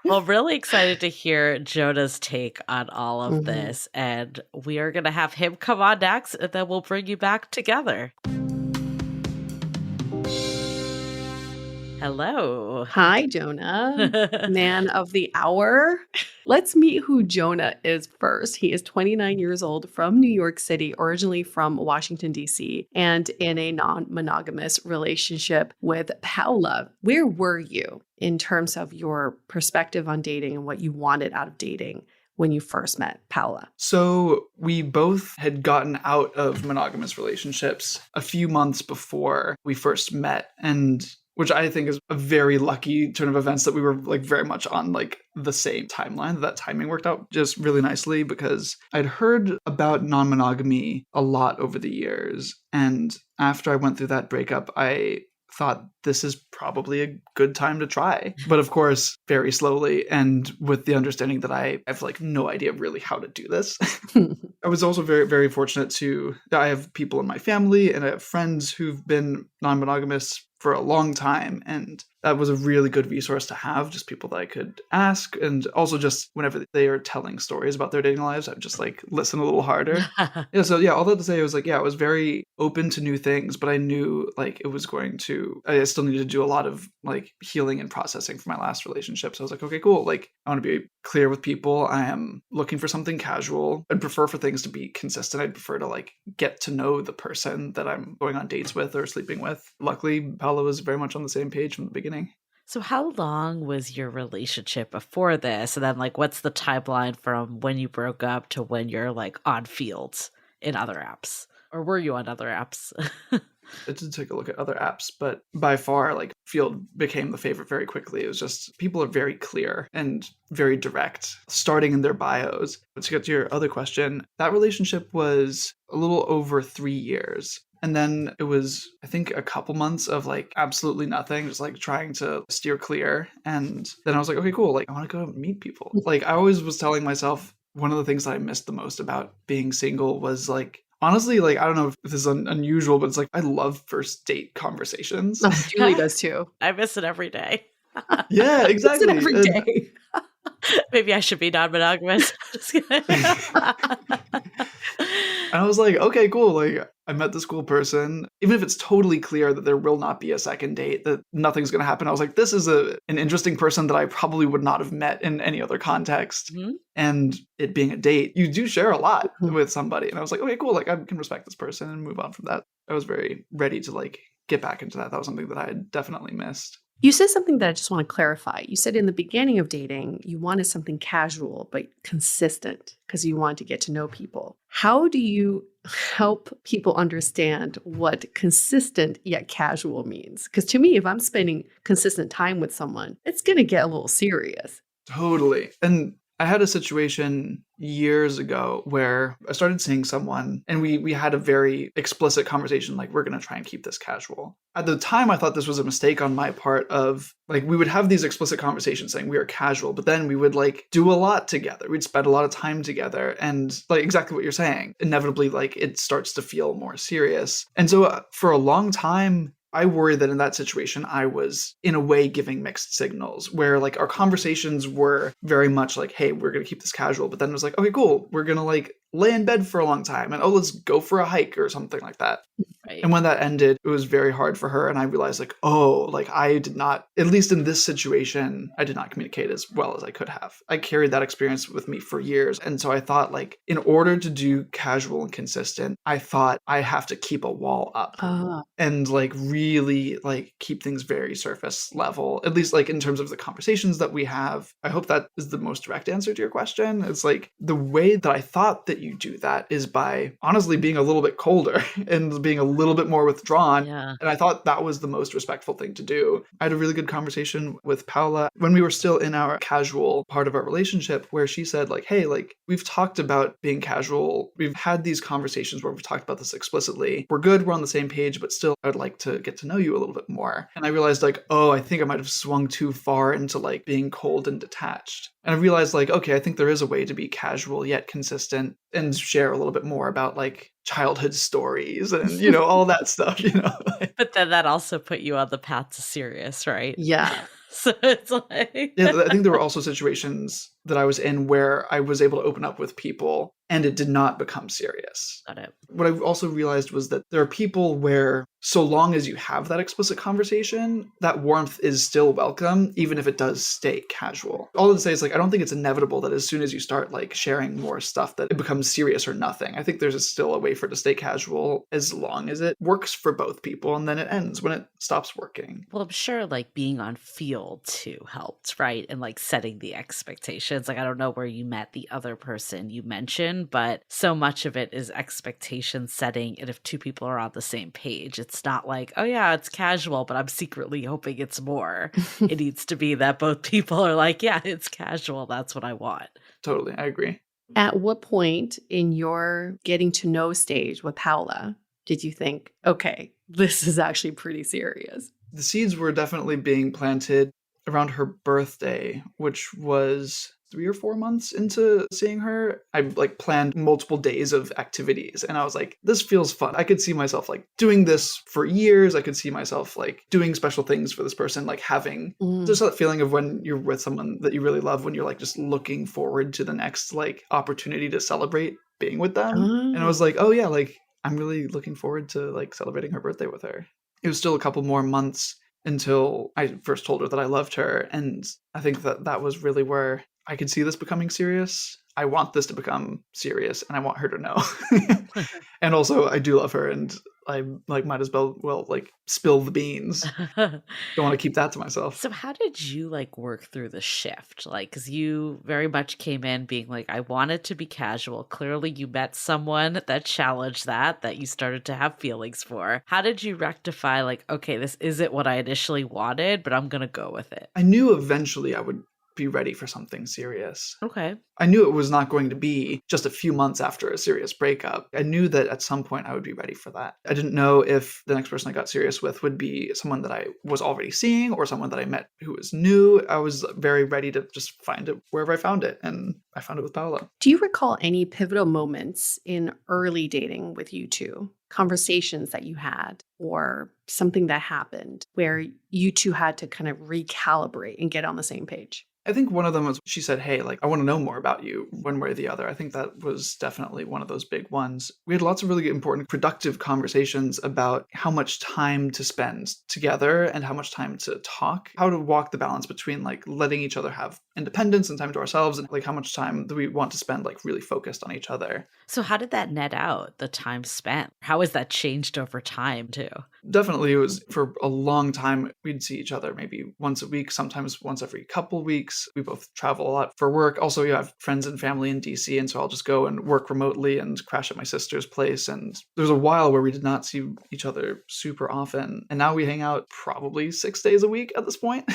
Well, really excited to hear Jonah's take on all of this. And we are going to have him come on next, and then we'll bring you back together. Hello. Hi, Jonah, man of the hour. Let's meet who Jonah is first. He is 29 years old, from New York City, originally from Washington, D.C., and in a non-monogamous relationship with Paola. Where were you in terms of your perspective on dating and what you wanted out of dating when you first met Paola? So we both had gotten out of monogamous relationships a few months before we first met, and which I think is a very lucky turn of events that we were like very much on like the same timeline. That timing worked out just really nicely because I'd heard about non-monogamy a lot over the years. And after I went through that breakup, I thought this is probably a good time to try. But of course, very slowly and with the understanding that I have like no idea really how to do this. I was also very, very fortunate I have people in my family and I have friends who've been non-monogamous for a long time. And that was a really good resource to have, just people that I could ask. And also just whenever they are telling stories about their dating lives, I would just like listen a little harder. All that to say, I was like, I was very open to new things, but I knew like I still needed to do a lot of like healing and processing for my last relationship. So I was like, okay, cool. Like I want to be clear with people. I am looking for something casual. I'd prefer for things to be consistent. I'd prefer to like get to know the person that I'm going on dates with or sleeping with. Luckily, Paola was very much on the same page from the beginning. So how long was your relationship before this? And then like, what's the timeline from when you broke up to when you're like on Fields in other apps? Or were you on other apps? I did take a look at other apps, but by far, like Field became the favorite very quickly. It was just people are very clear and very direct, starting in their bios. But to get to your other question, that relationship was a little over 3 years. And then it was, I think, a couple months of like absolutely nothing, just like trying to steer clear. And then I was like, okay, cool. Like, I want to go meet people. Like, I always was telling myself one of the things that I missed the most about being single was like, honestly, like, I don't know if this is unusual, but it's like, I love first date conversations. Oh, Julie does too. I miss it every day. Yeah, exactly. It's every And- day. Maybe I should be non-monogamous. Just kidding. And I was like, okay, cool. Like, I met this cool person. Even if it's totally clear that there will not be a second date, that nothing's going to happen, I was like, this is an interesting person that I probably would not have met in any other context. Mhm. And it being a date, you do share a lot with somebody. And I was like, okay, cool. Like, I can respect this person and move on from that. I was very ready to like get back into that. That was something that I had definitely missed. You said something that I just want to clarify. You said in the beginning of dating, you wanted something casual but consistent because you wanted to get to know people. How do you help people understand what consistent yet casual means? Because to me, if I'm spending consistent time with someone, it's going to get a little serious. Totally. And I had a situation years ago where I started seeing someone and we had a very explicit conversation, like, we're going to try and keep this casual. At the time, I thought this was a mistake on my part of, like, we would have these explicit conversations saying we are casual, but then we would, like, do a lot together. We'd spend a lot of time together and, like, exactly what you're saying. Inevitably, like, it starts to feel more serious. And so for a long time, I worry that in that situation, I was in a way giving mixed signals where like our conversations were very much like, hey, we're going to keep this casual. But then it was like, okay, cool. We're going to like lay in bed for a long time and, oh, let's go for a hike or something like that. Right. And when that ended, it was very hard for her. And I realized like, oh, like I did not, at least in this situation, I did not communicate as well as I could have. I carried that experience with me for years. And so I thought like, in order to do casual and consistent, I thought I have to keep a wall up and like really like keep things very surface level, at least like in terms of the conversations that we have. I hope that is the most direct answer to your question. It's like the way that I thought that you do that is by honestly being a little bit colder and being a little bit more withdrawn. Yeah. And I thought that was the most respectful thing to do. I had a really good conversation with Paola when we were still in our casual part of our relationship where she said like, hey, like we've talked about being casual. We've had these conversations where we've talked about this explicitly. We're good. We're on the same page, but still I'd like to get to know you a little bit more. And I realized like, oh, I think I might have swung too far into like being cold and detached. And I realized like, okay, I think there is a way to be casual yet consistent and share a little bit more about like childhood stories and, you know, all that stuff, you know. But then that also put you on the path to serious, right? Yeah. So it's like Yeah, I think there were also situations that I was in where I was able to open up with people and it did not become serious. Got it. What I also realized was that there are people where so long as you have that explicit conversation, that warmth is still welcome, even if it does stay casual. All to say is like, I don't think it's inevitable that as soon as you start like sharing more stuff that it becomes serious or nothing. I think there's still a way for it to stay casual as long as it works for both people and then it ends when it stops working. Well, I'm sure like being on field too helped, right? And like setting the expectations. Like, I don't know where you met the other person you mentioned, but so much of it is expectation setting. And if two people are on the same page, it's not like, oh yeah, it's casual, but I'm secretly hoping it's more. It needs to be that both people are like, yeah, it's casual. That's what I want. Totally, I agree. At what point in your getting to know stage with Paola did you think, okay, this is actually pretty serious? The seeds were definitely being planted around her birthday, which was 3 or 4 months into seeing her. I like planned multiple days of activities and I was like, this feels fun. I could see myself like doing this for years. I could see myself like doing special things for this person, like having just that feeling of when you're with someone that you really love, when you're like just looking forward to the next like opportunity to celebrate being with them. And I was like, oh yeah, like I'm really looking forward to like celebrating her birthday with her. It was still a couple more months until I first told her that I loved her. And I think that that was really where I could see this becoming serious. I want this to become serious and I want her to know. And also I do love her and I like might as well like spill the beans. Don't want to keep that to myself. So how did you like work through the shift? Like, because you very much came in being like, I wanted to be casual. Clearly you met someone that challenged that you started to have feelings for. How did you rectify like, okay, this isn't what I initially wanted, but I'm going to go with it? I knew eventually I would be ready for something serious. Okay. I knew it was not going to be just a few months after a serious breakup. I knew that at some point I would be ready for that. I didn't know if the next person I got serious with would be someone that I was already seeing or someone that I met who was new. I was very ready to just find it wherever I found it, and I found it with Paola. Do you recall any pivotal moments in early dating with you two? Conversations that you had or something that happened where you two had to kind of recalibrate and get on the same page? I think one of them was she said, hey, like, I want to know more about you one way or the other. I think that was definitely one of those big ones. We had lots of really important, productive conversations about how much time to spend together and how much time to talk, how to walk the balance between like letting each other have independence and time to ourselves and like how much time do we want to spend like really focused on each other. So how did that net out, the time spent? How has that changed over time too? Definitely, it was for a long time. We'd see each other maybe once a week, sometimes once every couple weeks. We both travel a lot for work. Also, you have friends and family in DC, and so I'll just go and work remotely and crash at my sister's place. And there was a while where we did not see each other super often. And now we hang out probably 6 days a week at this point.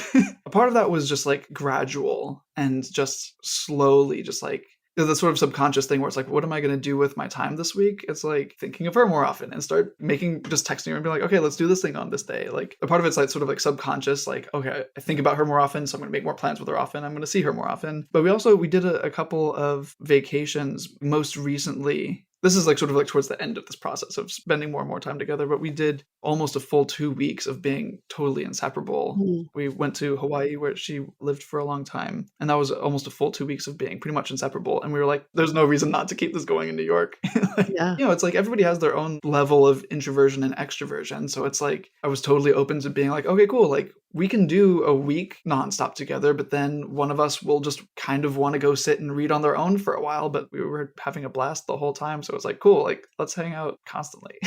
A part of that was just like gradual and just slowly, just like the sort of subconscious thing where it's like, what am I going to do with my time this week? It's like thinking of her more often and start just texting her and be like, okay, let's do this thing on this day. Like a part of it's like sort of like subconscious, like, okay, I think about her more often, so I'm going to make more plans with her often. I'm going to see her more often. But we did a couple of vacations most recently. This is like sort of like towards the end of this process of spending more and more time together, but we did almost a full 2 weeks of being totally inseparable. We went to Hawaii where she lived for a long time, and that was almost a full 2 weeks of being pretty much inseparable. And we were like, there's no reason not to keep this going in New York. Like, Yeah. it's like everybody has their own level of introversion and extroversion. So it's like, I was totally open to being like, okay, cool. Like we can do a week nonstop together, but then one of us will just kind of want to go sit and read on their own for a while, but we were having a blast the whole time. So it's like, cool, like let's hang out constantly.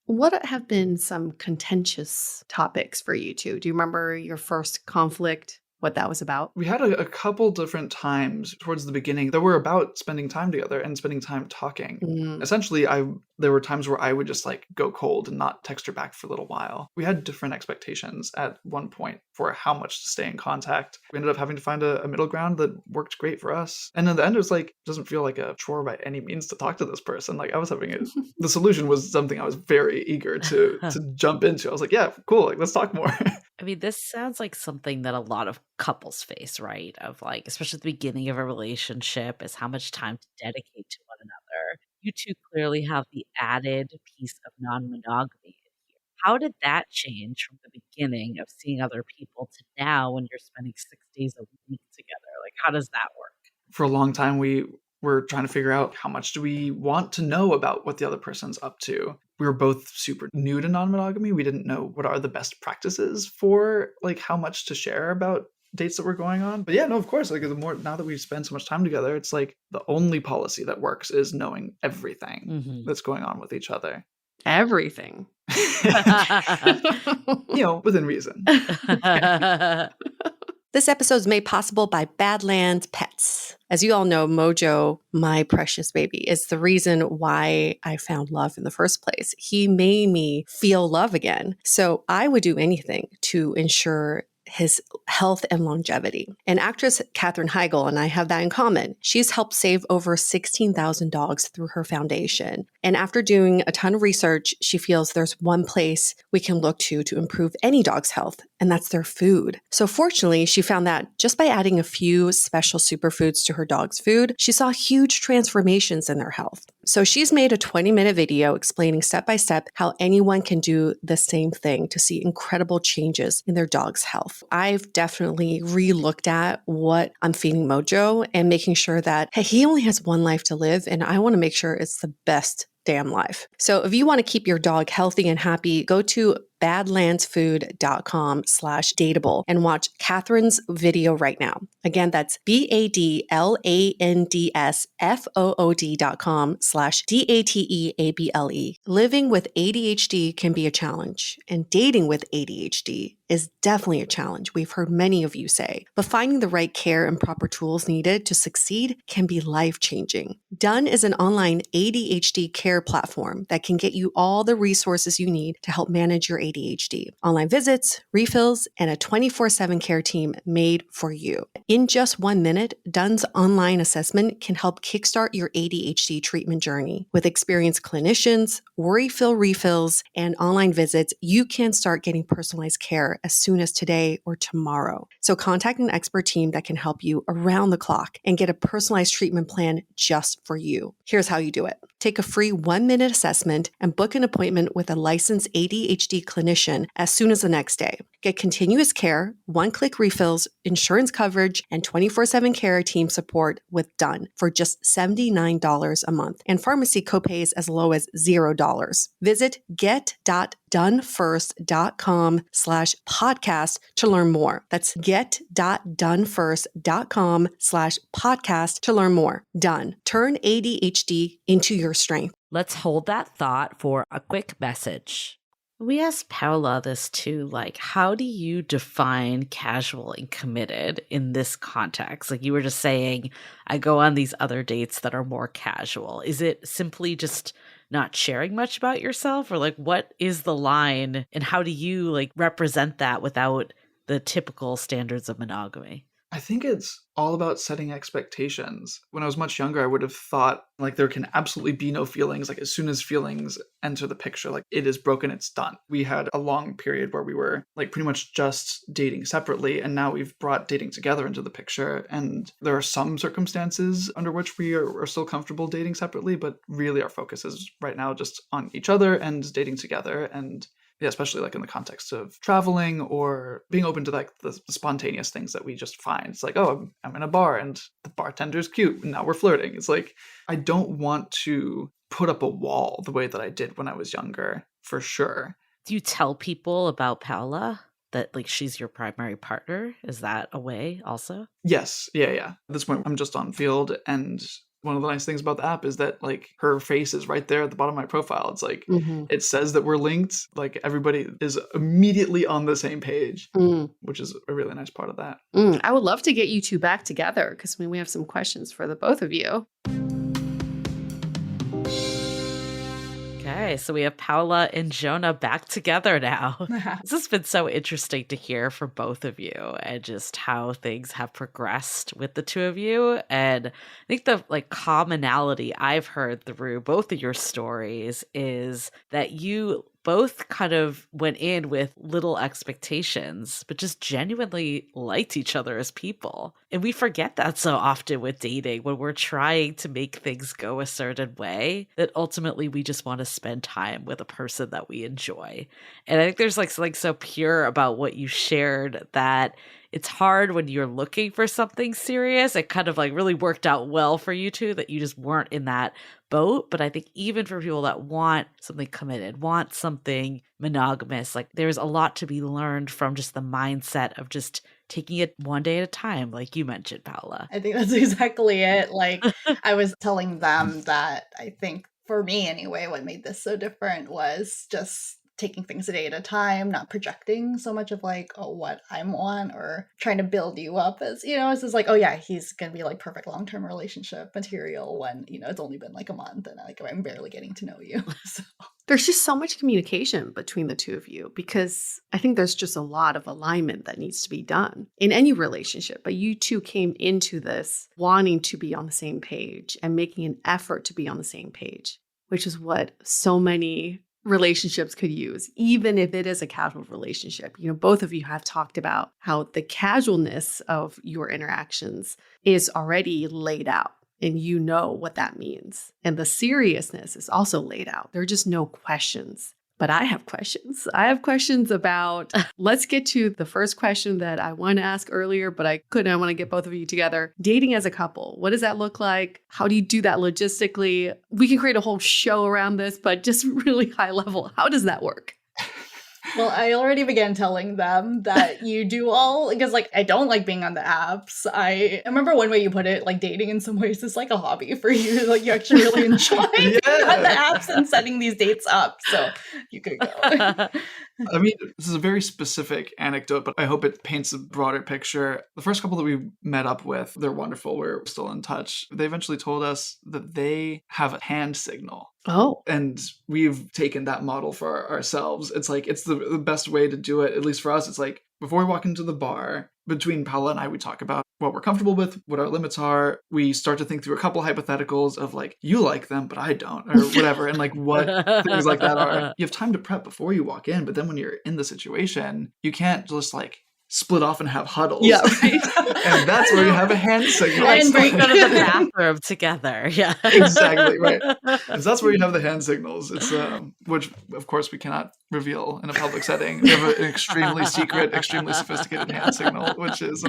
What have been some contentious topics for you two? Do you remember your first conflict, what that was about? We had a couple different times towards the beginning that were about spending time together and spending time talking. Essentially, there were times where I would just like go cold and not text her back for a little while. We had different expectations at one point for how much to stay in contact. We ended up having to find a middle ground that worked great for us. And in the end, it was like, it doesn't feel like a chore by any means to talk to this person. Like I was having it. The solution was something I was very eager to jump into. I was like, yeah, cool. Like, let's talk more. I mean, this sounds like something that a lot of couples face, right? Of like, especially at the beginning of a relationship, is how much time to dedicate to one another. You two clearly have the added piece of non-monogamy in here. How did that change from the beginning of seeing other people to now when you're spending 6 days a week together? Like, how does that work? For a long time, we were trying to figure out how much do we want to know about what the other person's up to. We were both super new to non-monogamy. We didn't know what are the best practices for like how much to share about dates that we're going on. But yeah, no, of course, like the more now that we spend so much time together, it's like the only policy that works is knowing everything that's going on with each other. Everything. Within reason. This episode is made possible by Badlands Pets. As you all know, Mojo, my precious baby, is the reason why I found love in the first place. He made me feel love again. So I would do anything to ensure his health and longevity. And actress Katherine Heigl and I have that in common. She's helped save over 16,000 dogs through her foundation. And after doing a ton of research, she feels there's one place we can look to improve any dog's health, and that's their food. So fortunately, she found that just by adding a few special superfoods to her dog's food, she saw huge transformations in their health. So she's made a 20-minute video explaining step by step how anyone can do the same thing to see incredible changes in their dog's health. I've definitely re-looked at what I'm feeding Mojo and making sure that, hey, he only has one life to live, and I want to make sure it's the best damn life. So if you want to keep your dog healthy and happy, go to badlandsfood.com/dateable and watch Catherine's video right now. Again, that's badlandsfood.com/dateable. Living with ADHD can be a challenge, and dating with ADHD is definitely a challenge, we've heard many of you say, but finding the right care and proper tools needed to succeed can be life-changing. Done is an online ADHD care platform that can get you all the resources you need to help manage your ADHD. Online visits, refills, and a 24/7 care team made for you. In just 1 minute, Done's online assessment can help kickstart your ADHD treatment journey. With experienced clinicians, worry-fill refills, and online visits, you can start getting personalized care as soon as today or tomorrow. So contact an expert team that can help you around the clock and get a personalized treatment plan just for you. Here's how you do it. Take a free 1-minute assessment and book an appointment with a licensed ADHD clinician as soon as the next day. Get continuous care, one-click refills, insurance coverage, and 24/7 care team support with Done for just $79 a month, and pharmacy copays as low as $0. Visit get.donefirst.com/podcast to learn more. That's get.donefirst.com/podcast to learn more. Done. Turn ADHD into your strength. Let's hold that thought for a quick message. We asked Paola this too, like, how do you define casual and committed in this context? Like you were just saying, I go on these other dates that are more casual. Is it simply just not sharing much about yourself? Or like, what is the line and how do you like represent that without the typical standards of monogamy? I think it's all about setting expectations. When I was much younger, I would have thought like there can absolutely be no feelings. Like as soon as feelings enter the picture, like it is broken, it's done. We had a long period where we were like pretty much just dating separately. And now we've brought dating together into the picture. And there are some circumstances under which we are still comfortable dating separately, but really our focus is right now just on each other and dating together. And yeah, especially like in the context of traveling or being open to like the spontaneous things that we just find. It's like, oh, I'm in a bar and the bartender's cute and now we're flirting. It's like, I don't want to put up a wall the way that I did when I was younger, for sure. Do you tell people about Paola that like she's your primary partner? Is that a way also? Yes. Yeah. At this point, I'm just on field, and one of the nice things about the app is that like her face is right there at the bottom of my profile. It's like, It says that we're linked. Like everybody is immediately on the same page, which is a really nice part of that. I would love to get you two back together because we have some questions for the both of you. Okay, so we have Paola and Jonah back together now. This has been so interesting to hear from both of you and just how things have progressed with the two of you. And I think the like commonality I've heard through both of your stories is that you both kind of went in with little expectations, but just genuinely liked each other as people. And we forget that so often with dating when we're trying to make things go a certain way, that ultimately we just want to spend time with a person that we enjoy. And I think there's like something so pure about what you shared that it's hard when you're looking for something serious. It kind of like really worked out well for you two that you just weren't in that boat. But I think even for people that want something committed, want something monogamous, like there's a lot to be learned from just the mindset of just taking it one day at a time, like you mentioned, Paola. I think that's exactly it. Like I was telling them that I think for me anyway, what made this so different was just taking things a day at a time, not projecting so much of like, oh, what I want or trying to build you up as, it's just like, oh yeah, he's going to be like perfect long-term relationship material when, it's only been like a month and like I'm barely getting to know you. So. There's just so much communication between the two of you because I think there's just a lot of alignment that needs to be done in any relationship. But you two came into this wanting to be on the same page and making an effort to be on the same page, which is what so many relationships could use, even if it is a casual relationship. Both of you have talked about how the casualness of your interactions is already laid out and you know what that means. And the seriousness is also laid out. There are just no questions. But I have questions. I have questions about, let's get to the first question that I wanted to ask earlier, but I couldn't. I want to get both of you together. Dating as a couple, what does that look like? How do you do that logistically? We can create a whole show around this, but just really high level, how does that work? Well, I already began telling them that you do all, because like I don't like being on the apps. I remember one way you put it, like dating in some ways is like a hobby for you. Like you actually really enjoy being on the apps and setting these dates up. So you could go. I mean, this is a very specific anecdote, but I hope it paints a broader picture. The first couple that we met up with, they're wonderful. We're still in touch. They eventually told us that they have a hand signal. Oh. And we've taken that model for ourselves. It's like, it's the best way to do it, at least for us. It's like, before we walk into the bar, between Paola and I, we talk about what we're comfortable with, what our limits are. We start to think through a couple hypotheticals of like, you like them, but I don't, or whatever. And like what things like that are. You have time to prep before you walk in, but then when you're in the situation, you can't just like split off and have huddles. Yeah, right. And that's where you have a hand signal. Like we go to the bathroom together. Yeah. Exactly, right. Because that's where you have the hand signals. It's which of course we cannot reveal in a public setting. We have an extremely secret, extremely sophisticated hand signal, which is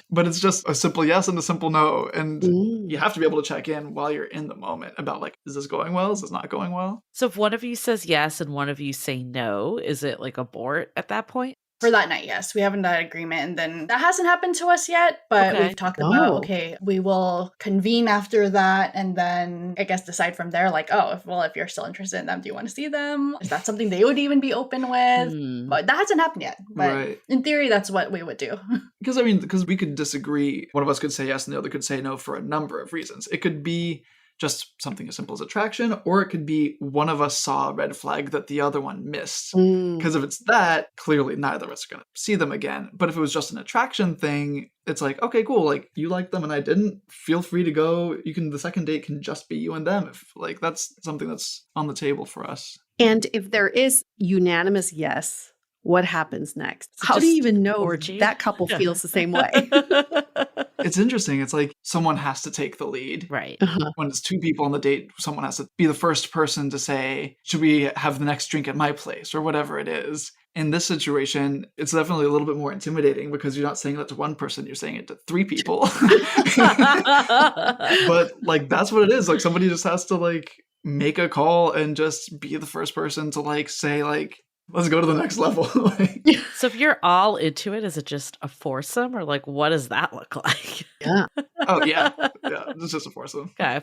but it's just a simple yes and a simple no. And you have to be able to check in while you're in the moment about like, is this going well? Is this not going well? So if one of you says yes and one of you say no, is it like abort at that point? For that night, yes. We haven't done an agreement, and then that hasn't happened to us yet, but Okay. we've talked about, okay, we will convene after that, and then I guess decide from there, like, oh, if you're still interested in them, do you want to see them? Is that something they would even be open with? But that hasn't happened yet. But in theory, that's what we would do. Because we could disagree. One of us could say yes and the other could say no for a number of reasons. It could be just something as simple as attraction, or it could be one of us saw a red flag that the other one missed. Because if it's that, clearly neither of us are going to see them again. But if it was just an attraction thing, it's like, okay, cool. Like you like them and I didn't, feel free to go. The second date can just be you and them. If like, that's something that's on the table for us. And if there is unanimous yes, what happens next? How do you even know orgy? that couple feels the same way? It's interesting. It's like someone has to take the lead. Right. When it's two people on the date, someone has to be the first person to say, should we have the next drink at my place or whatever it is. In this situation, it's definitely a little bit more intimidating because you're not saying that to one person, you're saying it to three people. But like, that's what it is. Like somebody just has to like make a call and just be the first person to like say like, let's go to the next level. So if you're all into it, is it just a foursome or like what does that look like? Yeah. Oh yeah. Yeah. It's just a foursome. Okay.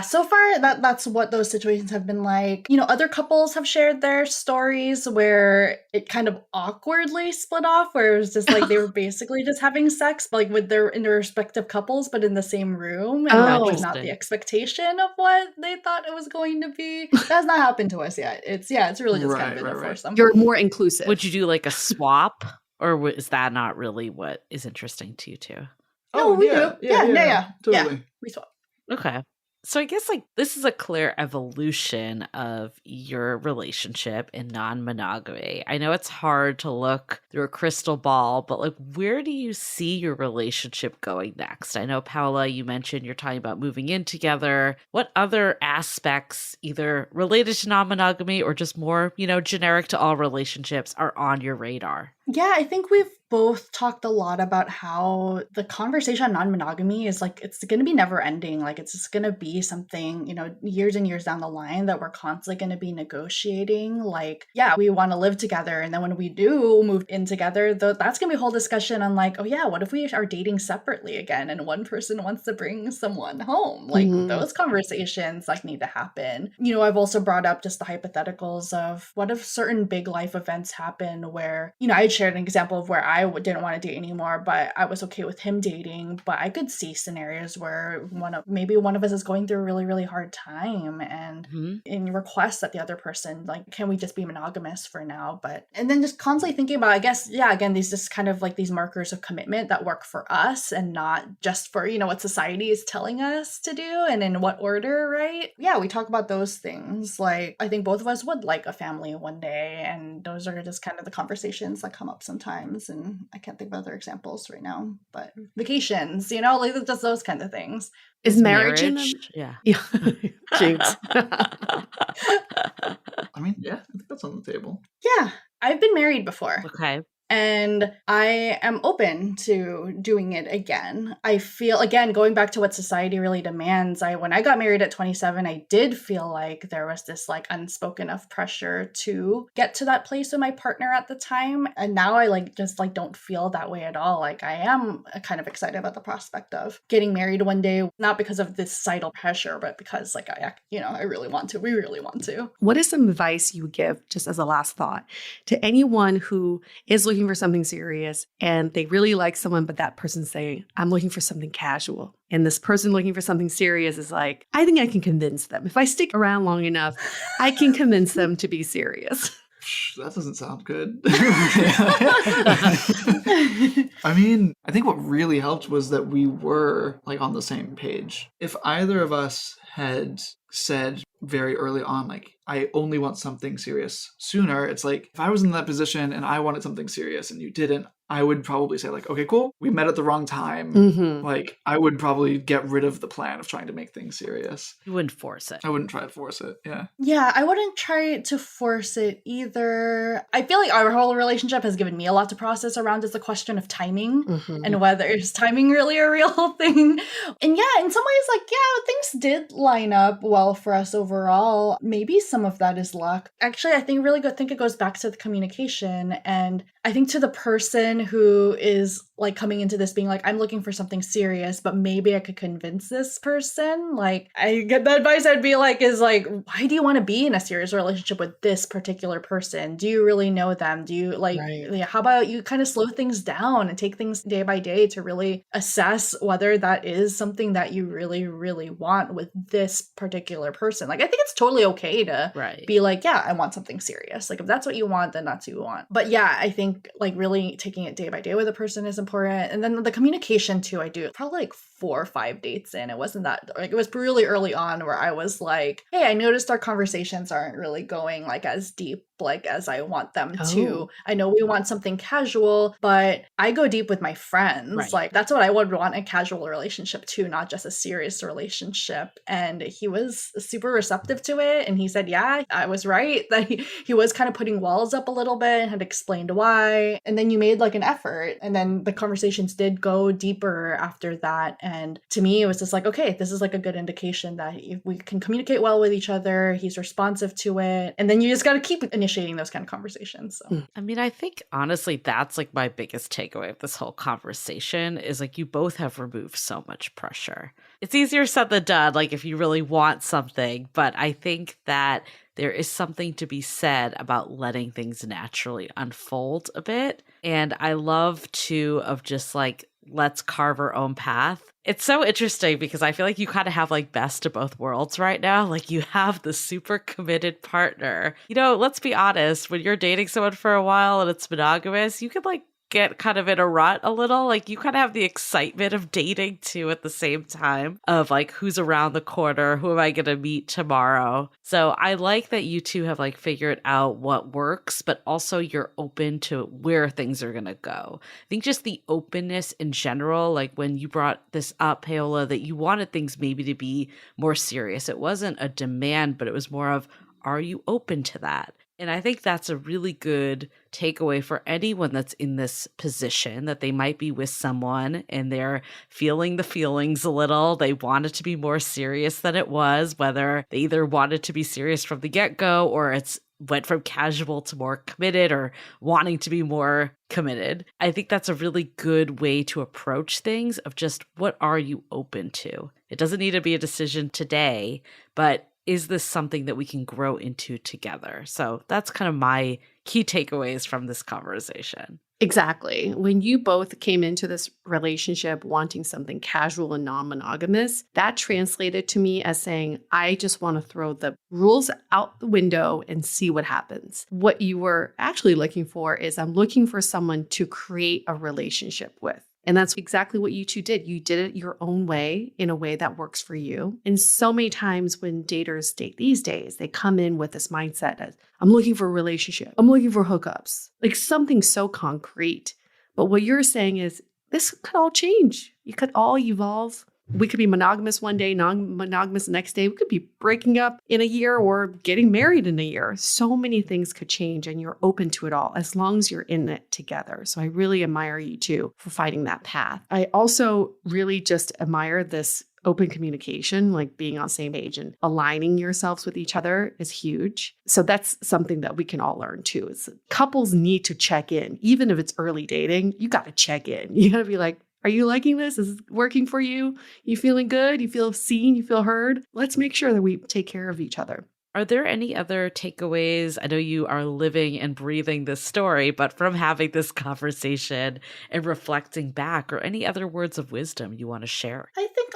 So far that's what those situations have been like. You know, other couples have shared their stories where it kind of awkwardly split off, where it was just like they were basically just having sex, but like with their respective couples, but in the same room. And that was not the expectation of what they thought it was going to be. That's not happened to us yet. It's really just kind of been a foursome. You're more inclusive. Would you do like a swap or is that not really what is interesting to you two? No, we do. Yeah. Totally. We swap. Okay. So I guess like this is a clear evolution of your relationship in non-monogamy. I know it's hard to look through a crystal ball, but like where do you see your relationship going next? I know Paola, you mentioned you're talking about moving in together. What other aspects, either related to non-monogamy or just more, generic to all relationships, are on your radar? Yeah, I think we've both talked a lot about how the conversation on non-monogamy is like, it's going to be never ending. Like, it's just going to be something, years and years down the line that we're constantly going to be negotiating. Like, yeah, we want to live together. And then when we do move in together, that's going to be a whole discussion on like, oh yeah, what if we are dating separately again? And one person wants to bring someone home? Like those conversations like need to happen. I've also brought up just the hypotheticals of what if certain big life events happen where, I shared an example of where I didn't want to date anymore, but I was okay with him dating. But I could see scenarios where maybe one of us is going through a really, really hard time and in requests that the other person, like, can we just be monogamous for now? And then just constantly thinking about, I guess, yeah, again, these just kind of like these markers of commitment that work for us and not just for, what society is telling us to do and in what order, right? Yeah, we talk about those things. Like, I think both of us would like a family one day. And those are just kind of the conversations that come up sometimes, and I can't think of other example right now, but vacations, like just those kind of things. Is marriage in them? Yeah. Jinx. I mean, yeah, I think that's on the table. Yeah, I've been married before. Okay. And I am open to doing it again. I feel, again, going back to what society really demands, when I got married at 27, I did feel like there was this like unspoken enough pressure to get to that place with my partner at the time. And now I just don't feel that way at all. Like I am kind of excited about the prospect of getting married one day, not because of this societal pressure, but because I really want to. We really want to. What is some advice you would give, just as a last thought, to anyone who is looking for something serious and they really like someone, but that person's saying, I'm looking for something casual. And this person looking for something serious is like, I think I can convince them. If I stick around long enough, I can convince them to be serious. That doesn't sound good. I mean, I think what really helped was that we were like on the same page. If either of us had said very early on, like, I only want something serious sooner, it's like, if I was in that position and I wanted something serious and you didn't, I would probably say like, okay, cool, we met at the wrong time. Mm-hmm. Like, I would probably get rid of the plan of trying to make things serious. You wouldn't force it. I wouldn't try to force it, yeah. Yeah, I wouldn't try to force it either. I feel like our whole relationship has given me a lot to process around just the question of timing and whether is timing really a real thing. And yeah, in some ways, like, yeah, things did line up well for us overall. Maybe some of that is luck. Actually, I think it goes back to the communication. And I think to the person who is like coming into this being like, I'm looking for something serious, but maybe I could convince this person. Like, I get the advice I'd be like, is like, why do you want to be in a serious relationship with this particular person? Do you really know them? Do you like, how about you kind of slow things down and take things day by day to really assess whether that is something that you really, really want with this particular person? Like, I think it's totally okay to be like, yeah, I want something serious. Like, if that's what you want, then that's what you want. But yeah, I think like really taking it day by day with a person is important. And then the communication too, I do probably like 4 or 5 dates in. It wasn't that, like, it was really early on where I was like, hey, I noticed our conversations aren't really going like as deep like as I want them to. I know we want something casual, but I go deep with my friends. Like, that's what I would want a casual relationship too, not just a serious relationship. And he was super receptive to it. And he said, yeah, I was right. That he was kind of putting walls up a little bit and had explained why. And then you made like an effort. And then the conversations did go deeper after that. And to me, it was just like, okay, this is like a good indication that if we can communicate well with each other, he's responsive to it. And then you just got to keep initiating those kind of conversations. So. I mean, I think honestly, that's like my biggest takeaway of this whole conversation is like you both have removed so much pressure. It's easier said than done, like if you really want something, but I think that there is something to be said about letting things naturally unfold a bit. And I love too of just like, let's carve our own path. It's so interesting because I feel like you kind of have like best of both worlds right now. Like you have the super committed partner. You know, let's be honest, when you're dating someone for a while and it's monogamous, you could like get kind of in a rut a little. Like you kind of have the excitement of dating too at the same time of like who's around the corner, who am I going to meet tomorrow? So I like that you two have like figured out what works, but also you're open to where things are going to go. I think just the openness in general, like when you brought this up, Paola, that you wanted things maybe to be more serious. It wasn't a demand, but it was more of, are you open to that? And I think that's a really good takeaway for anyone that's in this position, that they might be with someone and they're feeling the feelings a little. They want it to be more serious than it was, whether they either wanted to be serious from the get-go or it's went from casual to more committed or wanting to be more committed. I think that's a really good way to approach things of just what are you open to? It doesn't need to be a decision today, but is this something that we can grow into together? So that's kind of my key takeaways from this conversation. Exactly. When you both came into this relationship wanting something casual and non-monogamous, that translated to me as saying, I just want to throw the rules out the window and see what happens. What you were actually looking for is I'm looking for someone to create a relationship with. And that's exactly what you two did. You did it your own way, in a way that works for you. And so many times when daters date these days, they come in with this mindset of, I'm looking for a relationship. I'm looking for hookups, like something so concrete. But what you're saying is this could all change. You could all evolve. We could be monogamous one day, non-monogamous the next day. We could be breaking up in a year or getting married in a year. So many things could change and you're open to it all as long as you're in it together. So I really admire you too for finding that path. I also really just admire this open communication, like being on the same page and aligning yourselves with each other is huge. So that's something that we can all learn too. Is couples need to check in. Even if it's early dating, you got to check in. You got to be like, are you liking this? Is it working for you? You feeling good? You feel seen? You feel heard? Let's make sure that we take care of each other. Are there any other takeaways? I know you are living and breathing this story, but from having this conversation and reflecting back, or any other words of wisdom you want to share? I think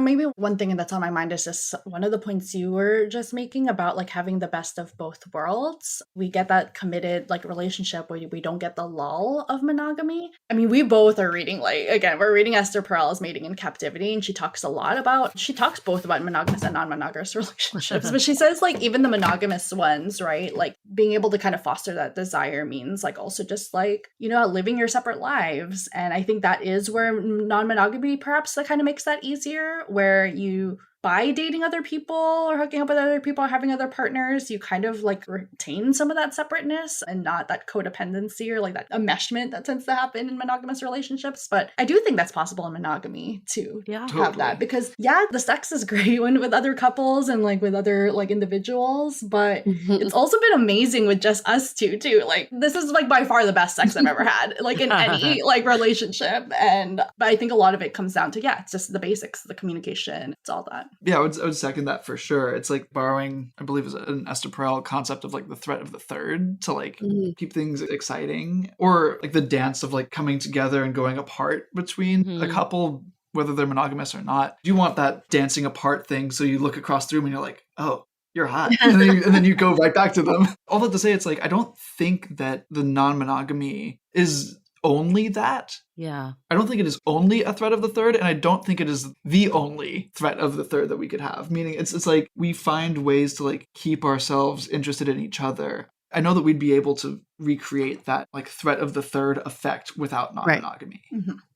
maybe one thing that's on my mind is just one of the points you were just making about like having the best of both worlds. We get that committed like relationship where we don't get the lull of monogamy. I mean, we both are reading we're reading Esther Perel's Mating in Captivity, and she talks both about monogamous and non-monogamous relationships, but she says like even the monogamous ones, right? Like being able to kind of foster that desire means like also just like, living your separate lives. And I think that is where non-monogamy perhaps that kind of makes that easier, where you by dating other people or hooking up with other people or having other partners, you kind of like retain some of that separateness and not that codependency or like that enmeshment that tends to happen in monogamous relationships. But I do think that's possible in monogamy to have that, because the sex is great when with other couples and like with other like individuals, but it's also been amazing with just us two too. Like this is like by far the best sex I've ever had, like in any like relationship. But I think a lot of it comes down to, it's just the basics, the communication, it's all that. Yeah, I would second that for sure. It's like borrowing, I believe, is an Esther Perel concept of like the threat of the third to like keep things exciting, or like the dance of like coming together and going apart between a couple, whether they're monogamous or not. You want that dancing apart thing, so you look across the room and you're like, oh, you're hot. And then you go right back to them. All that to say, it's like, I don't think that the non-monogamy is only that. Yeah. I don't think it is only a threat of the third, and I don't think it is the only threat of the third that we could have. Meaning it's like we find ways to like keep ourselves interested in each other. I know that we'd be able to recreate that like threat of the third effect without non-monogamy.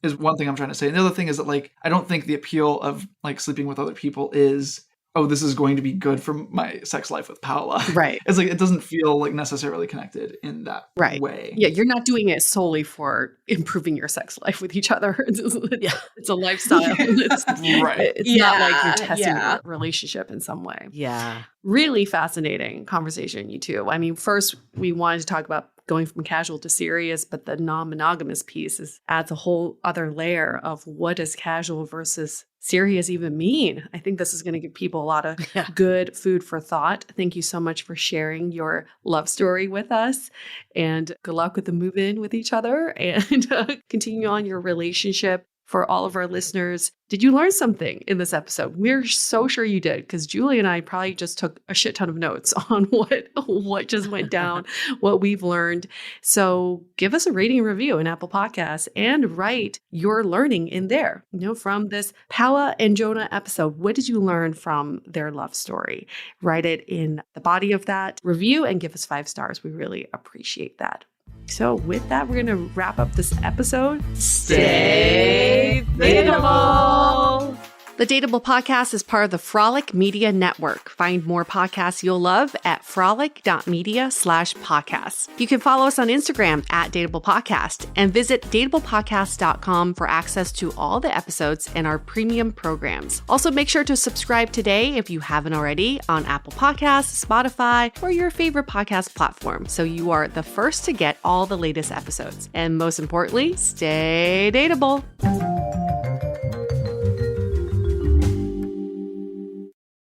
Is one thing I'm trying to say. And the other thing is that like I don't think the appeal of like sleeping with other people is, oh, this is going to be good for my sex life with Paola. Right. It's like, it doesn't feel like necessarily connected in that way. Yeah, you're not doing it solely for improving your sex life with each other. It's a lifestyle. It's not like you're testing your relationship in some way. Yeah. Really fascinating conversation, you two. I mean, first we wanted to talk about going from casual to serious, but the non-monogamous piece adds a whole other layer of what does casual versus serious even mean? I think this is going to give people a lot of good food for thought. Thank you so much for sharing your love story with us, and good luck with the move in with each other and continue on your relationship. For all of our listeners, did you learn something in this episode? We're so sure you did, because Julie and I probably just took a shit ton of notes on what just went down, what we've learned. So give us a rating and review in Apple Podcasts and write your learning in there. From this Paola and Jonah episode, what did you learn from their love story? Write it in the body of that review and give us 5 stars. We really appreciate that. So with that, we're going to wrap up this episode. Stay dateable! The Dateable Podcast is part of the Frolic Media Network. Find more podcasts you'll love at frolic.media/podcasts. You can follow us on Instagram at Dateable Podcast and visit dateablepodcast.com for access to all the episodes and our premium programs. Also, make sure to subscribe today if you haven't already on Apple Podcasts, Spotify, or your favorite podcast platform, so you are the first to get all the latest episodes. And most importantly, stay dateable.